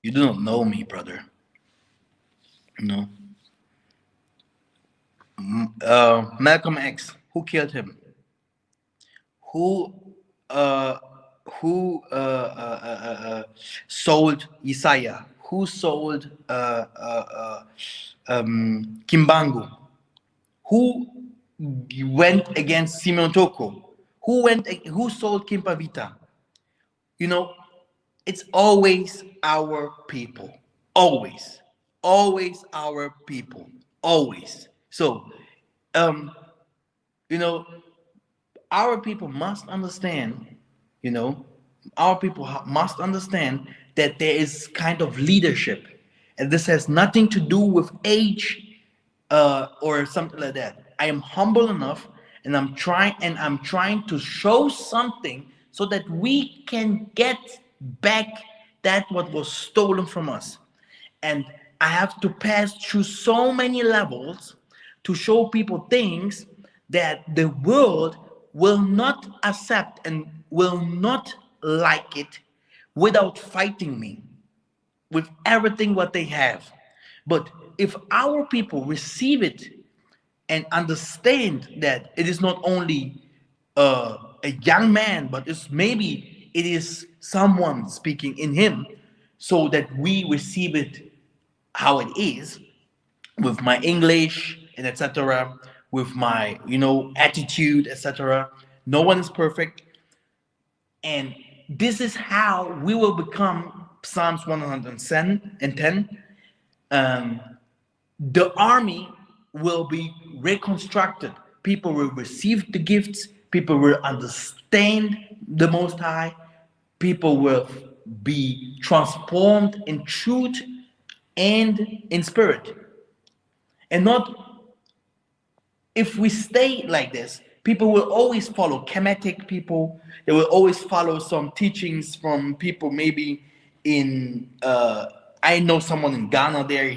A: you do not know me, brother. You know, Malcolm X, who killed him? Who, uh, who sold Isaiah? Who sold Kimbangu? Who went against Simeon Toko? Who sold Kimpavita? You know, it's always our people. Always. Always our people. Always. So, um, you know, our people must understand, you know, must understand that there is kind of leadership. And this has nothing to do with age, or something like that. I am humble enough, and I'm trying to show something so that we can get back that what was stolen from us. And I have to pass through so many levels to show people things that the world will not accept and will not like it without fighting me with everything what they have. But if our people receive it and understand that it is not only a young man, but it is someone speaking in him, so that we receive it how it is, with my English and etc., with my attitude, etc. No one is perfect, and this is how we will become Psalms 110. Um, the army will be reconstructed. People will receive the gifts. People will understand the Most High. People will be transformed in truth and in spirit. And not, if we stay like this, people will always follow Kemetic people. They will always follow some teachings from people maybe in, I know someone in Ghana there.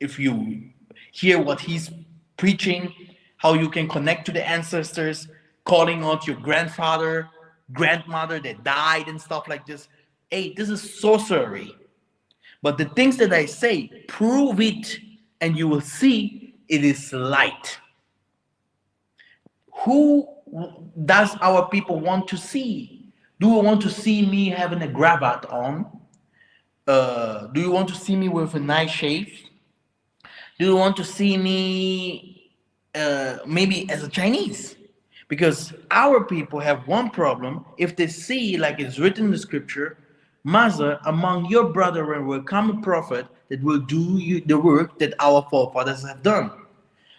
A: If you hear what he's preaching, how you can connect to the ancestors, calling out your grandfather, grandmother that died and stuff like this. Hey, this is sorcery. But the things that I say, prove it, and you will see it is light. Who does our people want to see? Do you want to see me having a cravat on? Do you want to see me with a nice shave? Do you want to see me maybe as a Chinese? Because our people have one problem. If they see, like it's written in the scripture, Massa, among your brethren will come a prophet that will do you the work that our forefathers have done.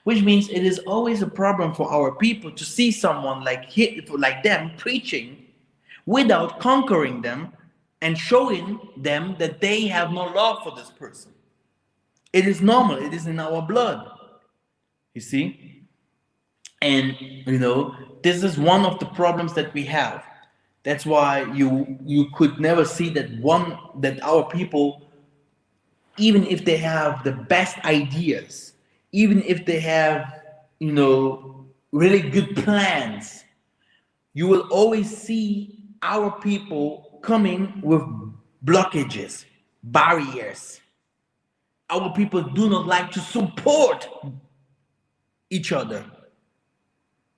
A: Which means it is always a problem for our people to see someone like them preaching without conquering them and showing them that they have no love for this person. It is normal, it is in our blood, you see? And this is one of the problems that we have. That's why you could never see that our people, even if they have the best ideas, even if they have, really good plans, you will always see our people coming with blockages, barriers. Our people do not like to support each other,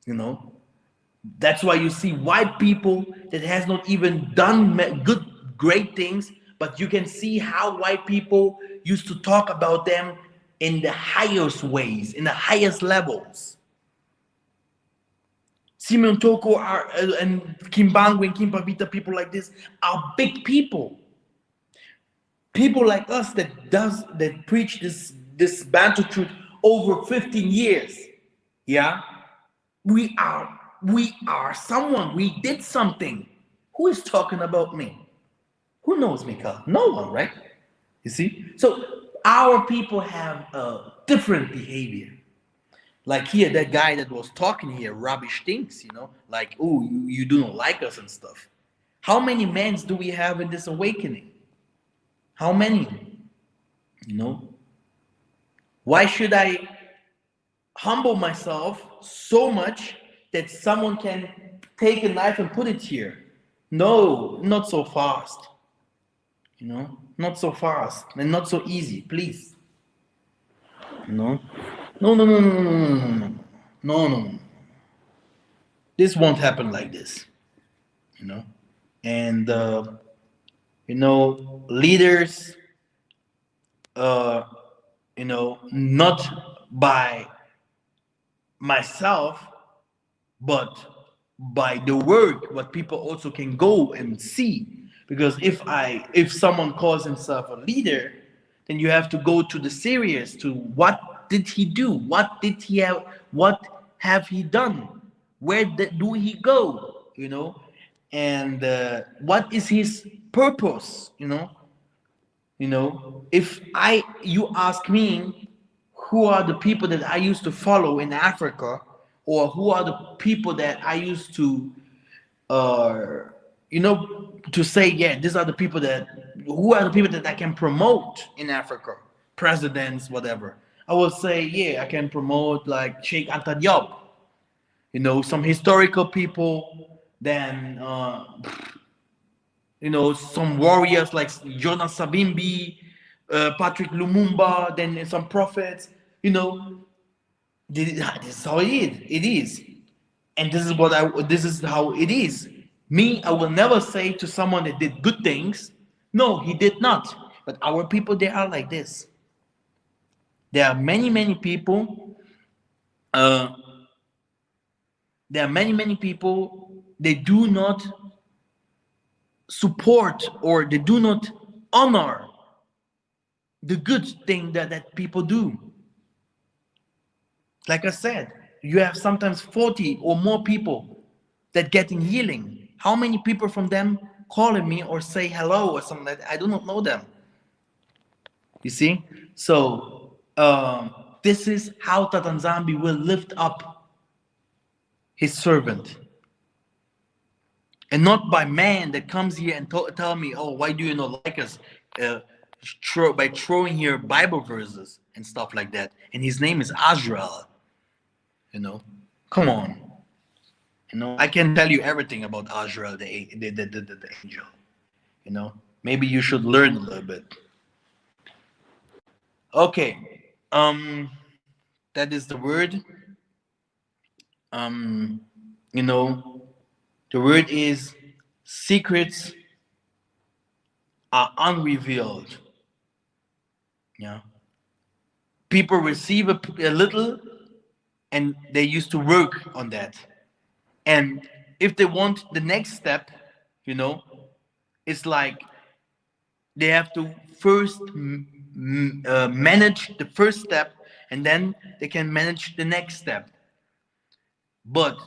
A: you know. That's why you see white people that has not even done good, great things, but you can see how white people used to talk about them in the highest ways, in the highest levels. Simon Toko and Kimbangu and Kimpavita, people like this are big people. People like us that preach this Bantu truth over 15 years. Yeah, we are someone. We did something. Who is talking about me? Who knows Mikhael? No one, right? You see? So our people have a different behavior. Like here, that guy that was talking here, rubbish things, like, oh, you do not like us and stuff. How many men do we have in this awakening? How many? You know? Why should I humble myself so much that someone can take a knife and put it here? No, not so fast. Not so fast and not so easy, please. No, no, no, no, no, no, no, no, no, no, no, no. This won't happen like this, you know. And leaders, uh, not by myself, but by the work, what people also can go and see. Because if someone calls himself a leader, then you have to go to the serious, to what did he do, what have he done, do he go, and what is his purpose, if you ask me, who are the people that I used to follow in Africa, or who are the people that I used to, to say, yeah, these are the people who are the people that I can promote in Africa, presidents, whatever. I will say, yeah, I can promote like Sheikh Anta Diop, some historical people, then some warriors like Jonas Savimbi, Patrick Lumumba, then some prophets. This is how it is, and this is how it is. Me, I will never say to someone that did good things, no, he did not. But our people, they are like this. There are many people. Uh, there are many people. They do not support, or they do not honor the good thing that people do. Like I said, you have sometimes 40 or more people that getting healing. How many people from them calling me or say hello or something like that? I do not know them. You see? So this is how Tatanzambi will lift up his servant. And not by man that comes here and tell me, oh, why do you not like us? By throwing here Bible verses and stuff like that. And his name is Azrael. Come on. I can tell you everything about Azrael, the angel. Maybe you should learn a little bit. Okay. That is the word. Um, you know, the word is Secrets are unrevealed. Yeah. People receive a little and they used to work on that. And if they want the next step, you know, it's like they have to first manage the first step and then they can manage the next step. But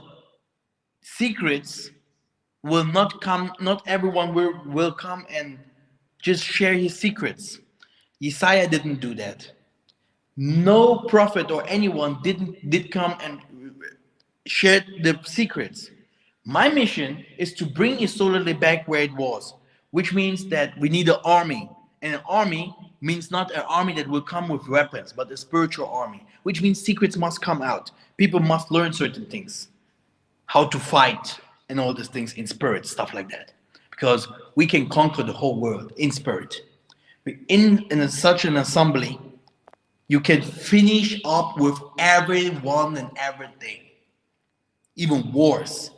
A: secrets will not come, not everyone will come and just share his secrets. Isaiah didn't do that. No prophet or anyone did come and share the secrets. My mission is to bring Isolde back where it was, which means that we need an army. And an army means not an army that will come with weapons, but a spiritual army, which means secrets must come out. People must learn certain things, how to fight and all these things in spirit, stuff like that. Because we can conquer the whole world in spirit. Such an assembly, you can finish up with everyone and everything, even wars.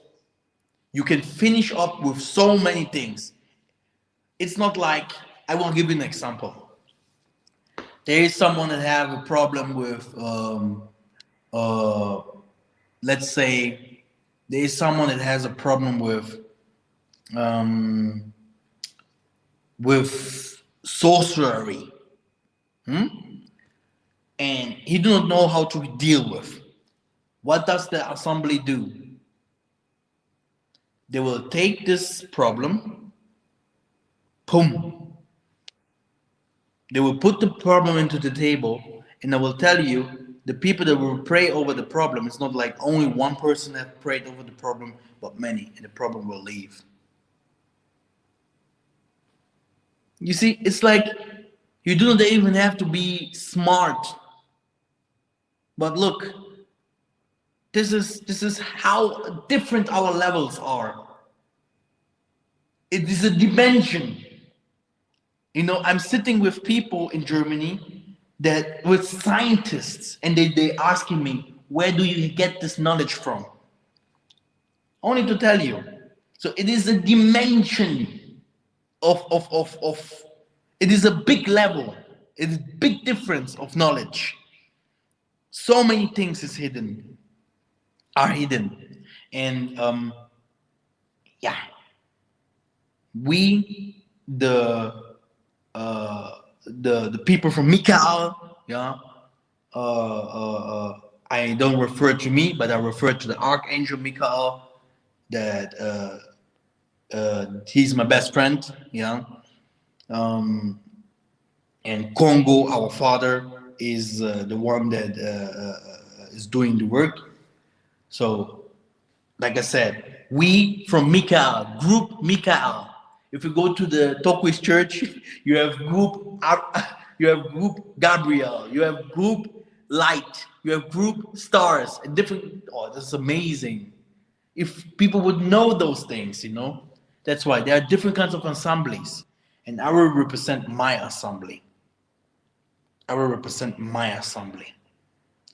A: You can finish up with so many things. It's not like, I will give you an example. There is someone that have a problem with, uh, let's say, there is someone that has a problem um, with sorcery, and he do not know how to deal with. What does the assembly do? They will take this problem, boom. They will put the problem into the table, and I will tell you, the people that will pray over the problem, it's not like only one person that prayed over the problem, but many, and the problem will leave. You see, it's like you do not even have to be smart. But look, this is how different our levels are. It is a dimension. I'm sitting with people in Germany that with scientists, and they asking me, where do you get this knowledge from? Only to tell you. So it is a dimension of it is a big level. It is big difference of knowledge. So many things are hidden. And yeah, we uh, the people from Mikhael, yeah. I don't refer to me, but I refer to the Archangel Mikhael. That he's my best friend, yeah. Um, and Congo, our father, is the one that is doing the work. So, like I said, we from Mikhael, Group Mikhael. If you go to the Tokwis Church, you have you have Group Gabriel, you have Group Light, you have Group Stars, and different. Oh, that's amazing. If people would know those things. That's why there are different kinds of assemblies, and I will represent my assembly. I will represent my assembly.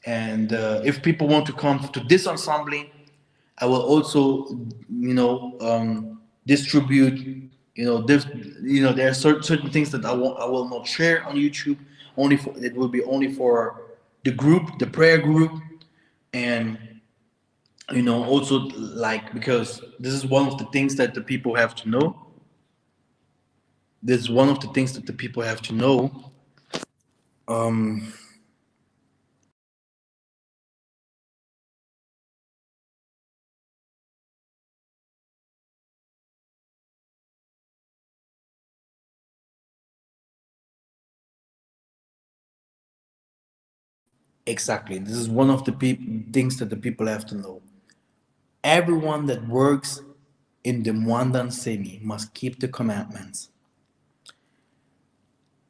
A: And if people want to come to this assembly, I will also, distribute. There are certain things that I will not share on YouTube. It will be only for the group, the prayer group, and also, like, because this is one of the things that the people have to know. This is one of the things that the people have to know. Um, exactly. This is one of the things that the people have to know. Everyone that works in the Mwandan Semi must keep the commandments.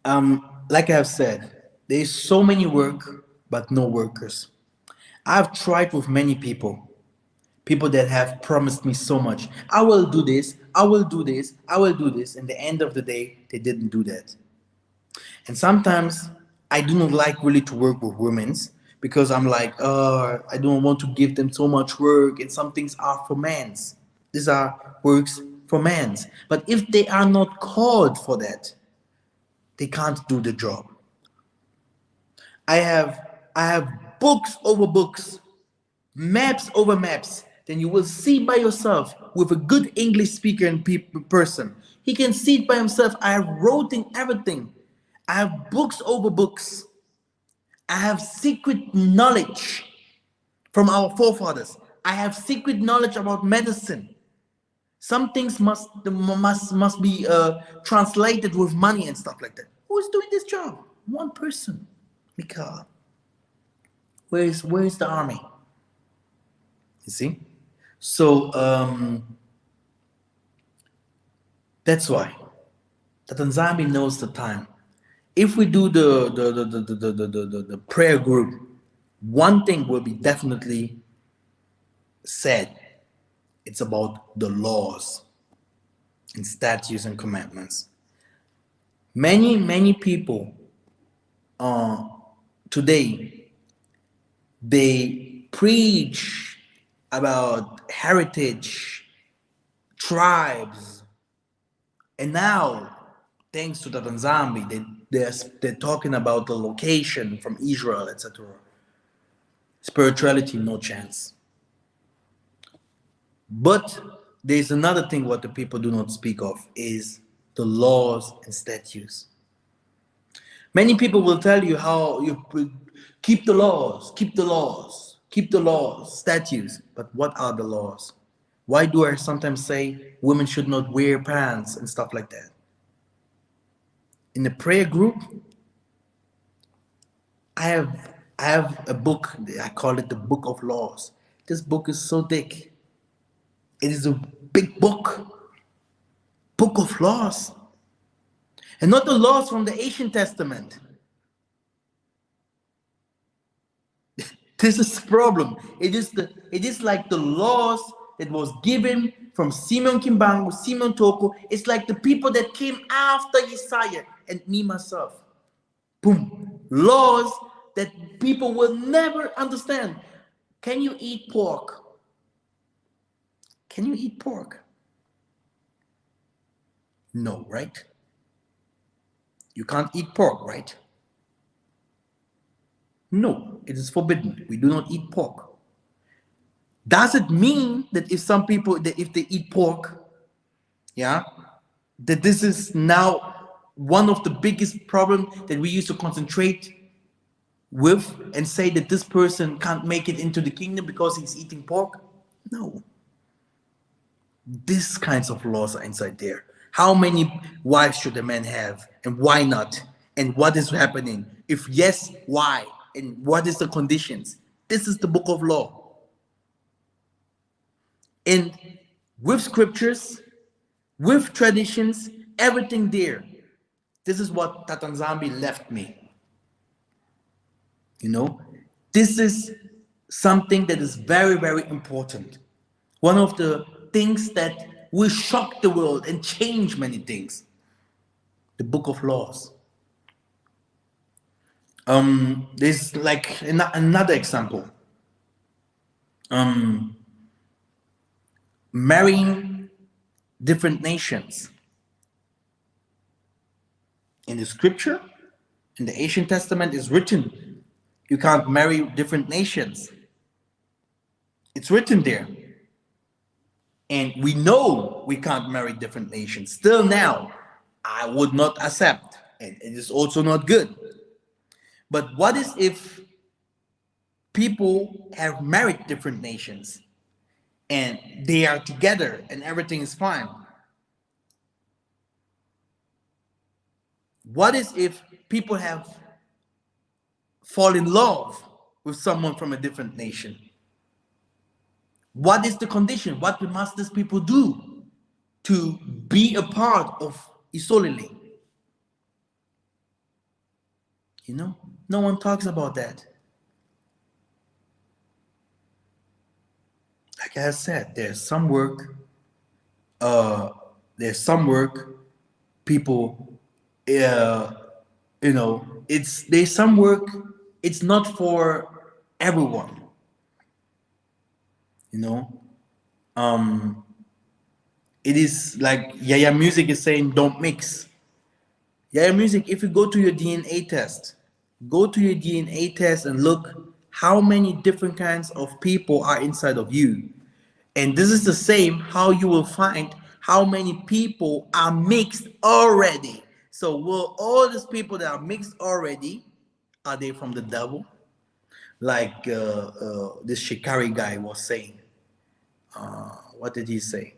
A: Like I have said, there is so many work, but no workers. I've tried with many people that have promised me so much. I will do this, I will do this, I will do this, and the end of the day, they didn't do that. And sometimes I do not like really to work with women's because I'm like, I don't want to give them so much work, and some things are for men's. These are works for man's. But if they are not called for that, they can't do the job. I have books over books, maps over maps. Then you will see by yourself with a good English speaker and person. He can see it by himself. I have wrote in everything. I have books over books. I have secret knowledge from our forefathers. I have secret knowledge about medicine. Some things must be translated with money and stuff like that. Who is doing this job? One person, Mikhael. Where's the army? You see? So that's why the Tanzania knows the time. If we do the prayer group, one thing will be definitely said. It's about the laws and statutes and commandments. Many people today, they preach about heritage, tribes, and now, thanks to the Tanzania, they're talking about the location from Israel, etc. Spirituality, no chance. But there's another thing what the people do not speak of is the laws and statutes. Many people will tell you how you keep the laws, keep the laws, keep the laws, statutes. But what are the laws? Why do I sometimes say women should not wear pants and stuff like that? In the prayer group, I have a book. I call it the Book of Laws. This book is so thick. It is a big book of laws, and not the laws from the Ancient Testament. This is the problem. It is like the laws that was given from Simeon Kimbangu, Simeon Toko. It's like the people that came after Isaiah and me myself. Boom. Laws that people will never understand. Can you eat pork? Can you eat pork? No, right? You can't eat pork, right? No, it is forbidden. We do not eat pork. Does it mean that if some people, that if they eat pork, yeah, that this is now one of the biggest problems that we used to concentrate with and say that this person can't make it into the kingdom because he's eating pork? No. These kinds of laws are inside there. How many wives should a man have, and why not? And what is happening? If yes, why? And what is the conditions? This is the book of law. And with scriptures, with traditions, everything there. This is what Tatanzambi left me. You know, this is something that is very, very important. One of the things that will shock the world and change many things. The book of laws. There's like another example. Marrying different nations. In the scripture, in the Ancient Testament, is written, you can't marry different nations. It's written there. And we know we can't marry different nations. Still now, I would not accept. And it is also not good. But what is if people have married different nations and they are together and everything is fine? What is if people have fallen in love with someone from a different nation? What is the condition? What must these people do to be a part of Isolili? You know, no one talks about that. Like I said, there's some work. People, there's some work. It's not for everyone. You know, It is like Yaya Music is saying, don't mix. Yaya Music, if you go to your DNA test, go to your DNA test and look how many different kinds of people are inside of you. And this is the same how you will find how many people are mixed already. So will all these people that are mixed already, are they from the devil? Like this Shikari guy was saying. What did he say?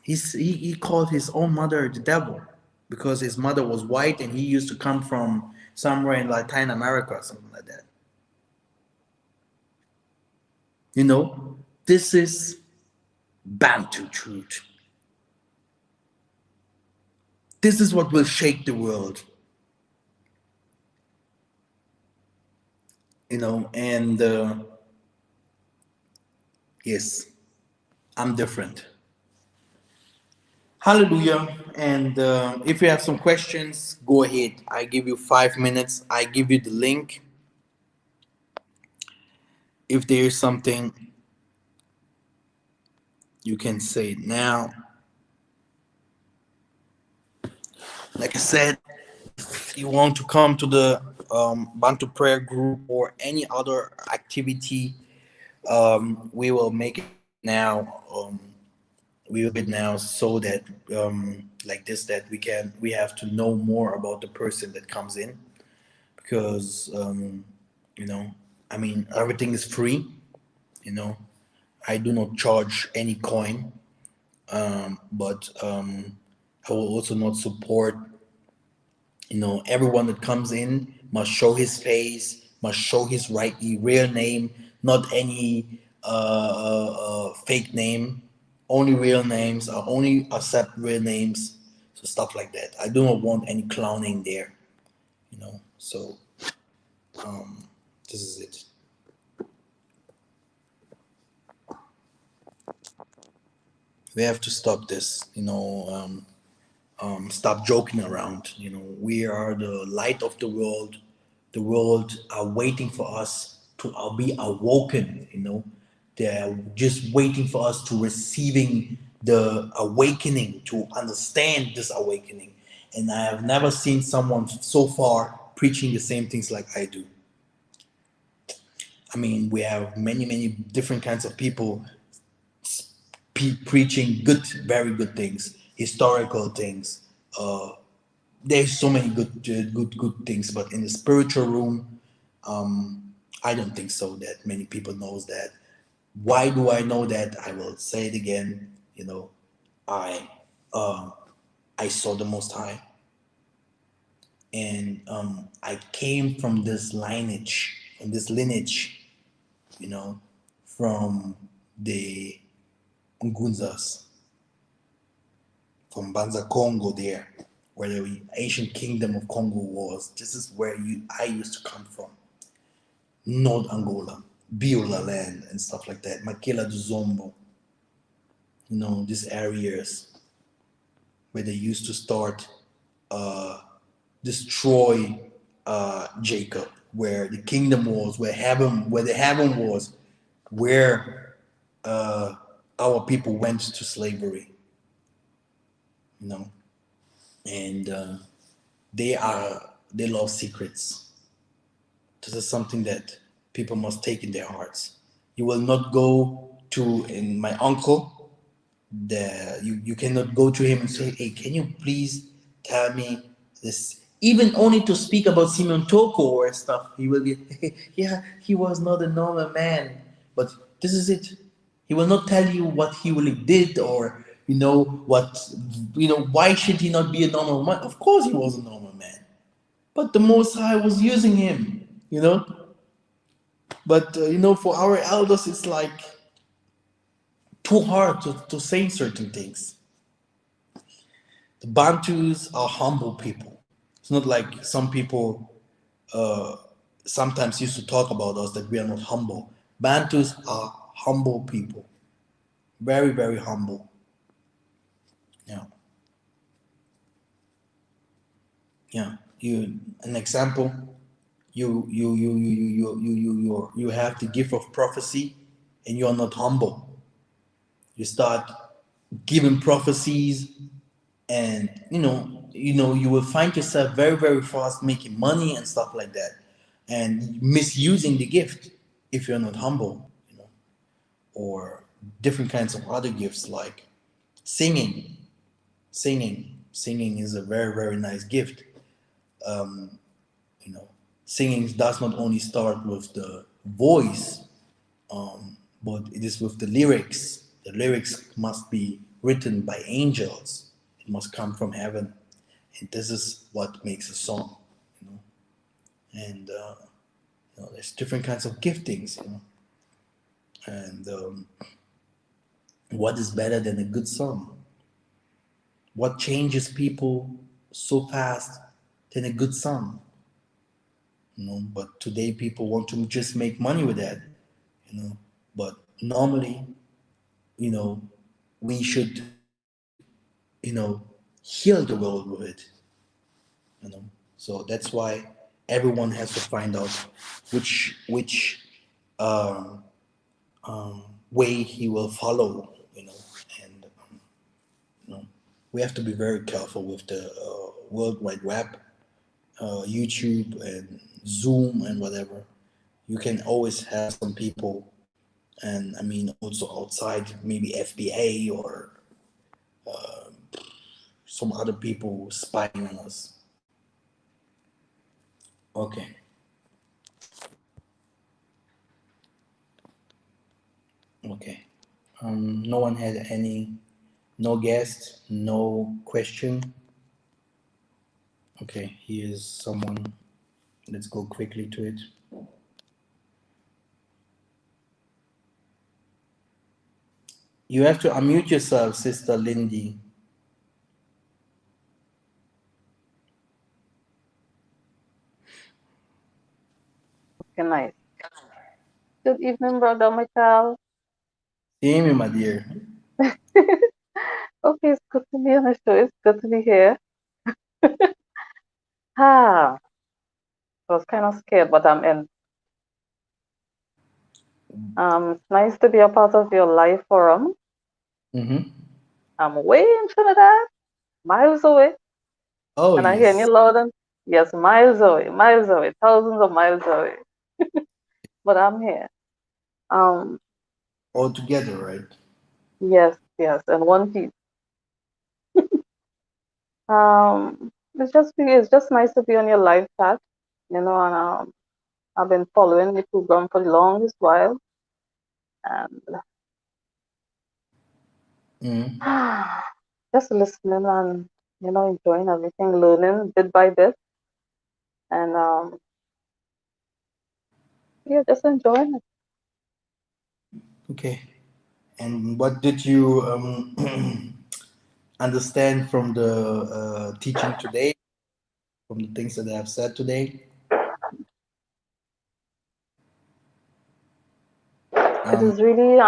A: He called his own mother the devil because his mother was white and he used to come from somewhere in Latin America or something like that. You know, this is Bantu truth. This is what will shake the world. You know, and yes, I'm different. Hallelujah. And if you have some questions, go ahead. I give you 5 minutes. I give you the link. If there is something, you can say it now. Like I said, if you want to come to the Bantu Prayer Group or any other activity, we will make it now. We will do it now so that like this, that we have to know more about the person that comes in, because you know, I mean, everything is free. You know, I do not charge any coin, but I will also not support. You know, everyone that comes in must show his face, must show his real name, not any fake name. Only real names. I only accept real names. So stuff like that. I do not want any clowning there. You know. So this is it. We have to stop this. You know. Stop joking around. You know, we are the light of the world. The world are waiting for us to be awoken. You know, they're just waiting for us to receiving the awakening, to understand this awakening. And I have never seen someone so far preaching the same things like I do. I mean, we have many different kinds of people preaching good, very good things, historical things. There's so many good things, but in the spiritual room, I don't think so that many people knows that. Why do I know that? I will say it again. You know, I uh, I saw the Most High, and I came from this lineage, from this lineage. You know, from the Ngunzas, from Banza Congo, there, where the ancient kingdom of Congo was. This is where I used to come from. North Angola, Beulah land and stuff like that. Makela do Zombo, you know, these areas where they used to start destroy Jacob, where the kingdom was, where the heaven was, where our people went to slavery, you know, and they love secrets. This is something that people must take in their hearts. You will not go to in my uncle. You cannot go to him and say, "Hey, can you please tell me this?" Even only to speak about Simon Toko or stuff, he will be, "Yeah, he was not a normal man." But this is it. He will not tell you what he really did, or why should he not be a normal man? Of course, he was a normal man, but the Most High was using him. You know. But for our elders, it's like too hard to say certain things. The Bantus are humble people. It's not like some people sometimes used to talk about us that we are not humble. Bantus are humble people, very very humble. Yeah, yeah. You an example. You have the gift of prophecy, and you are not humble. You start giving prophecies, and you will find yourself very very fast making money and stuff like that, and misusing the gift if you're not humble, or different kinds of other gifts like singing. Singing is a very very nice gift. you know Singing does not only start with the voice, but it is with the lyrics. The lyrics must be written by angels. It must come from heaven, and this is what makes a song. You know, and there's different kinds of giftings. And what is better than a good song? What changes people so fast than a good song? But today people want to just make money with that. But normally, you know, we should, heal the world with it. you know so that's why everyone has to find out which um, way he will follow. And we have to be very careful with the world wide web, YouTube and Zoom and whatever. You can always have some people, and I mean also outside, maybe FBA or some other people spying on us. Okay. Okay. No one had any, no guest, no question. Okay, here's someone. Let's go quickly to it. You have to unmute yourself, Sister Lindy.
B: Okay, nice. Good evening, Brother Mikhael.
A: Hear me, my dear.
B: Okay, it's good to be on the show. It's good to be here. I was kind of scared, but I'm in. It's nice to be a part of your live forum.
A: Mm-hmm.
B: I'm way in Trinidad, miles away,
A: Oh,
B: and I hear you
A: yes.
B: loud and yes, miles away, thousands of miles away. But I'm here. Um,
A: All together, right?
B: yes, yes, and one piece. It's just nice to be on your live chat, and I've been following the program for the longest while, and
A: Mm-hmm.
B: just listening and enjoying everything, learning bit by bit, and yeah, just enjoying it.
A: Okay. And what did you understand from the teaching today, from the things that I have said today?
B: It
A: Um,
B: is really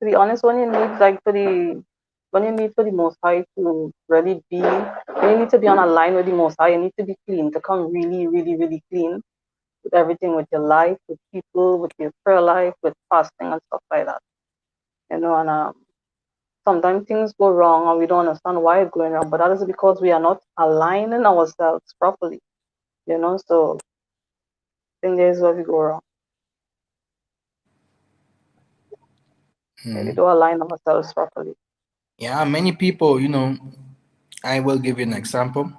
B: to be honest, when you need for the Most High to really be, when you need to be on a line with the Most High, you need to be clean, to come really, really, really clean with everything, with your life, with people, with your prayer life, with fasting and stuff like that. And sometimes things go wrong and we don't understand why it's going wrong, but that is because we are not aligning ourselves properly. So I think there's where we go wrong. We
A: mhm.
B: don't align ourselves properly.
A: Yeah, many people, I will give you an example.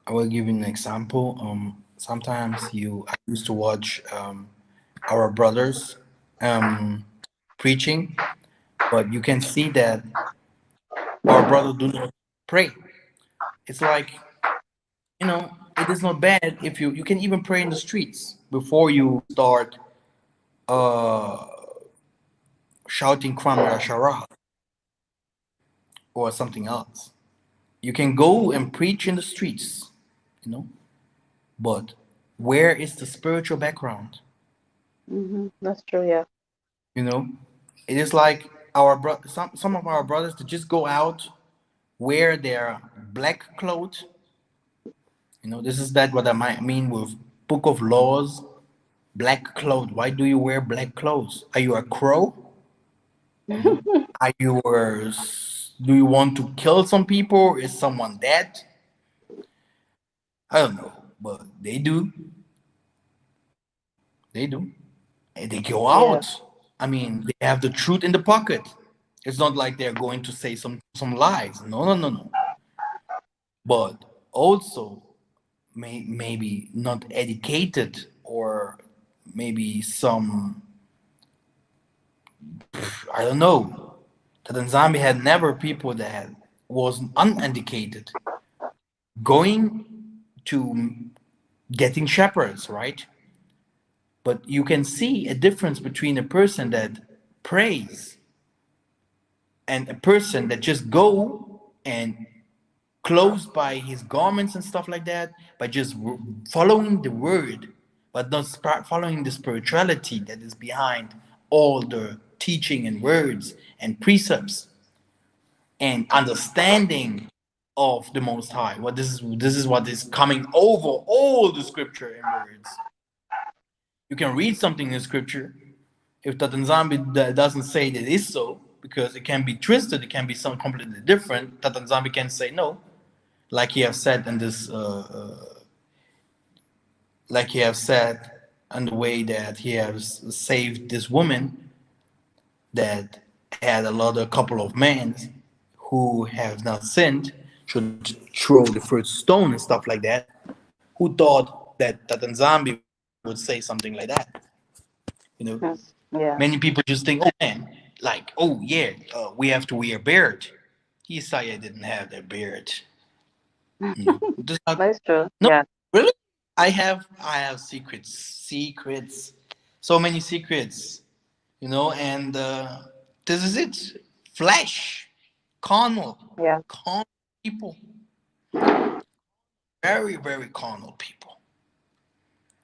A: I will give you an example. Sometimes I used to watch our brothers um, preaching, but you can see that our brothers do not pray. It's like, it is not bad if you can even pray in the streets before you start uh, shouting Kwame Shara or something else. You can go and preach in the streets, you know, but where is the spiritual background?
B: That's true, yeah.
A: You know, it is like some of our brothers to just go out, wear their black clothes. This is that what I might mean with book of laws, black clothes. Why do you wear black clothes? Are you a crow? You know, are you do you want to kill some people? Is someone dead? I don't know, but they do. They do. And they go
B: Yeah.
A: out. I mean, they have the truth in the pocket. It's not like they're going to say some lies. No, no, no, no. But also maybe not educated, or maybe some, I don't know. The Tanzania had never people that was uneducated going to getting shepherds, right? But you can see a difference between a person that prays and a person that just go and close by his garments and stuff like that, by just following the word, but not following the spirituality that is behind all the teaching and words and precepts and understanding of the Most High. What this is what is coming over all the scripture and words. You can read something in scripture. If the Tanzambi doesn't say that it is so, because it can be twisted, it can be something completely different. The Tanzambi can say no, like he have said in this, like he have said, in the way that he has saved this woman that had a couple of men who have not sinned should throw the first stone and stuff like that. Who thought that Tanzambi would say something like that? You know,
B: Mm.
A: many
B: Yeah.
A: people just think, oh man, like, oh yeah, we have to wear a beard. Isaiah didn't have that beard. You know, this not,
B: That's true.
A: no,
B: Yeah.
A: really. I have secrets, so many secrets. You know, and this is it. Flesh, carnal,
B: Yeah.
A: carnal people, very very carnal people,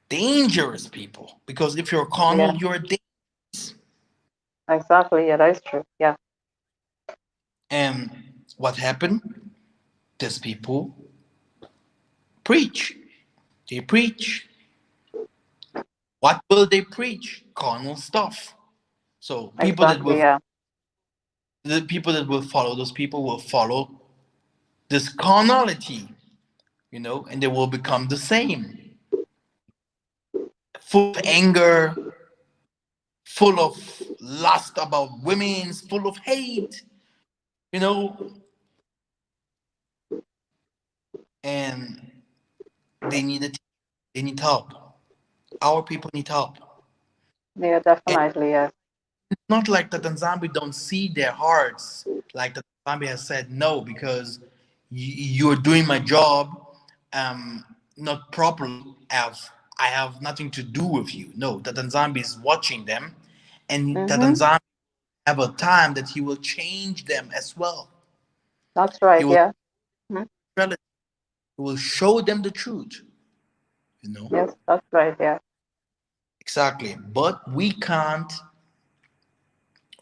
A: dangerous people. Because if you're
B: Yeah.
A: carnal, you're dangerous.
B: Exactly. Yeah. That is true. Yeah.
A: And what happened? These people preach. They preach. What will they preach? Carnal stuff. So
B: Exactly. Yeah.
A: the people that will follow those people will follow this carnality, you know, and they will become the same, full of anger, full of lust about women, full of hate, you know, and they need it. They need help. Our people need help.
B: Yeah.
A: And
B: Definitely. Yes.
A: it's not like the Tanzambi don't see their hearts, like the Tanzambi has said no, because you're doing my job not properly. I have nothing to do with you. No, the Tanzambi is watching them, and the
B: Mhm.
A: Tanzambi have a time that he will change them as well.
B: That's
A: He
B: right.
A: will
B: Yeah. Mhm.
A: he will show them the truth. You know,
B: Yes. That's right. Yeah.
A: exactly. But we can't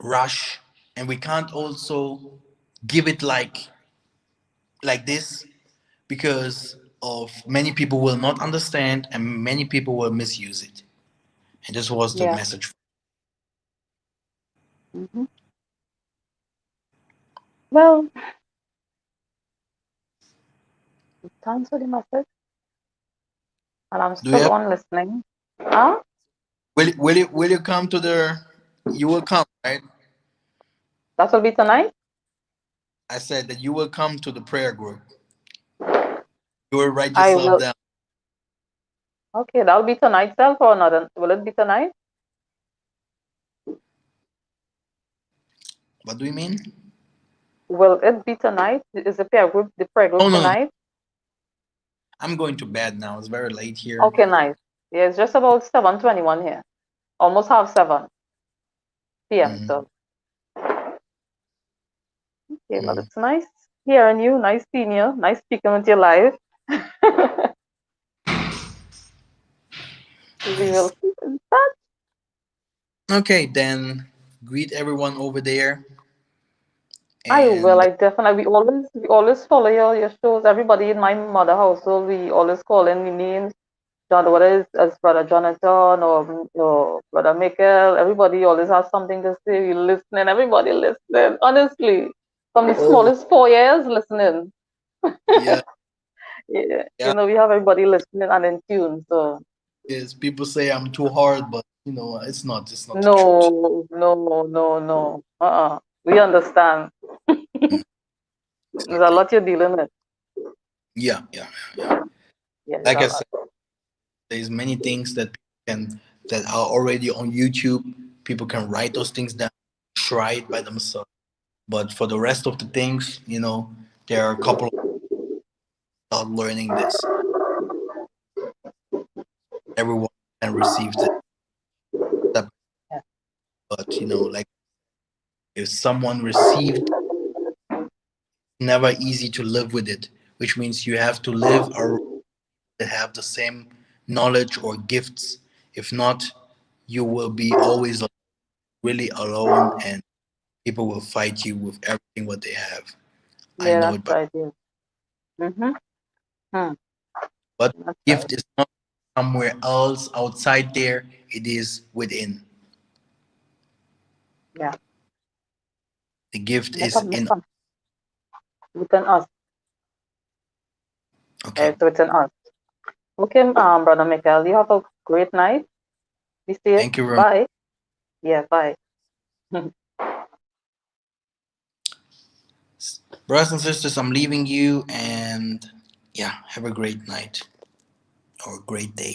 A: rush, and we can't also give it like this, because of many people will not understand and many people will misuse it. And this was the
B: Yeah.
A: message.
B: Mhm. Well, thanks for the message, and I'm
A: Do you
B: still
A: have?
B: on listening. Huh?
A: Will you come to the? You will come, right?
B: That will be tonight.
A: I said that you will come to the prayer group. You will write
B: I
A: yourself
B: will.
A: down.
B: Okay, that'll be tonight, self or another. Will it be tonight?
A: What do you mean?
B: Will it be tonight? Is the prayer group
A: Oh no, no, no.
B: tonight?
A: I'm going to bed now. It's very late here.
B: Okay, nice. Yeah, it's just about 7:21 here. Almost half 7 p.m.
A: Hmm.
B: So okay, well
A: Hmm.
B: it's nice hearing you, nice seeing you, nice speaking with you live. We will
A: Yes.
B: keep in touch.
A: Okay, then greet everyone over there,
B: I will,
A: and
B: I definitely we always follow your shows. Everybody in my mother household, we always call in the names, John, whether it's as Brother Jonathan or Brother Mikhael, everybody always has something to say. You listening, everybody listening. Honestly, from the
A: Oh,
B: smallest 4 years listening.
A: yeah,
B: Yeah,
A: yeah.
B: we have everybody listening and in tune. So
A: Yes, people say I'm too hard, but it's not. It's not the truth.
B: no, no, no, no. We understand.
A: Mm,
B: There's a
A: exactly.
B: lot you're dealing with.
A: Yeah, yeah, yeah.
B: Yeah, there's
A: Like
B: a
A: I
B: lot.
A: said, there's many things that are already on YouTube. People can write those things down, try it by themselves. But for the rest of the things, there are a couple of learning this. Everyone can receive this step,
B: Yeah,
A: but like if someone received, never easy to live with it, which means you have to live or have the same knowledge or gifts. If not, you will be always really alone, and people will fight you with everything what they have. I
B: yeah,
A: know
B: that's
A: it,
B: right. Yeah. Mhm. Hmm.
A: but
B: That's right.
A: gift is not somewhere else outside there. It is within.
B: Yeah.
A: The gift
B: Make
A: is
B: up, make
A: in.
B: up. Within us.
A: Okay.
B: It's within us. Okay, Brother Mikhael, you have a great night. Be safe.
A: Thank you very much.
B: Bye. Yeah, bye.
A: Brothers and sisters, I'm leaving you, and yeah, have a great night or a great day.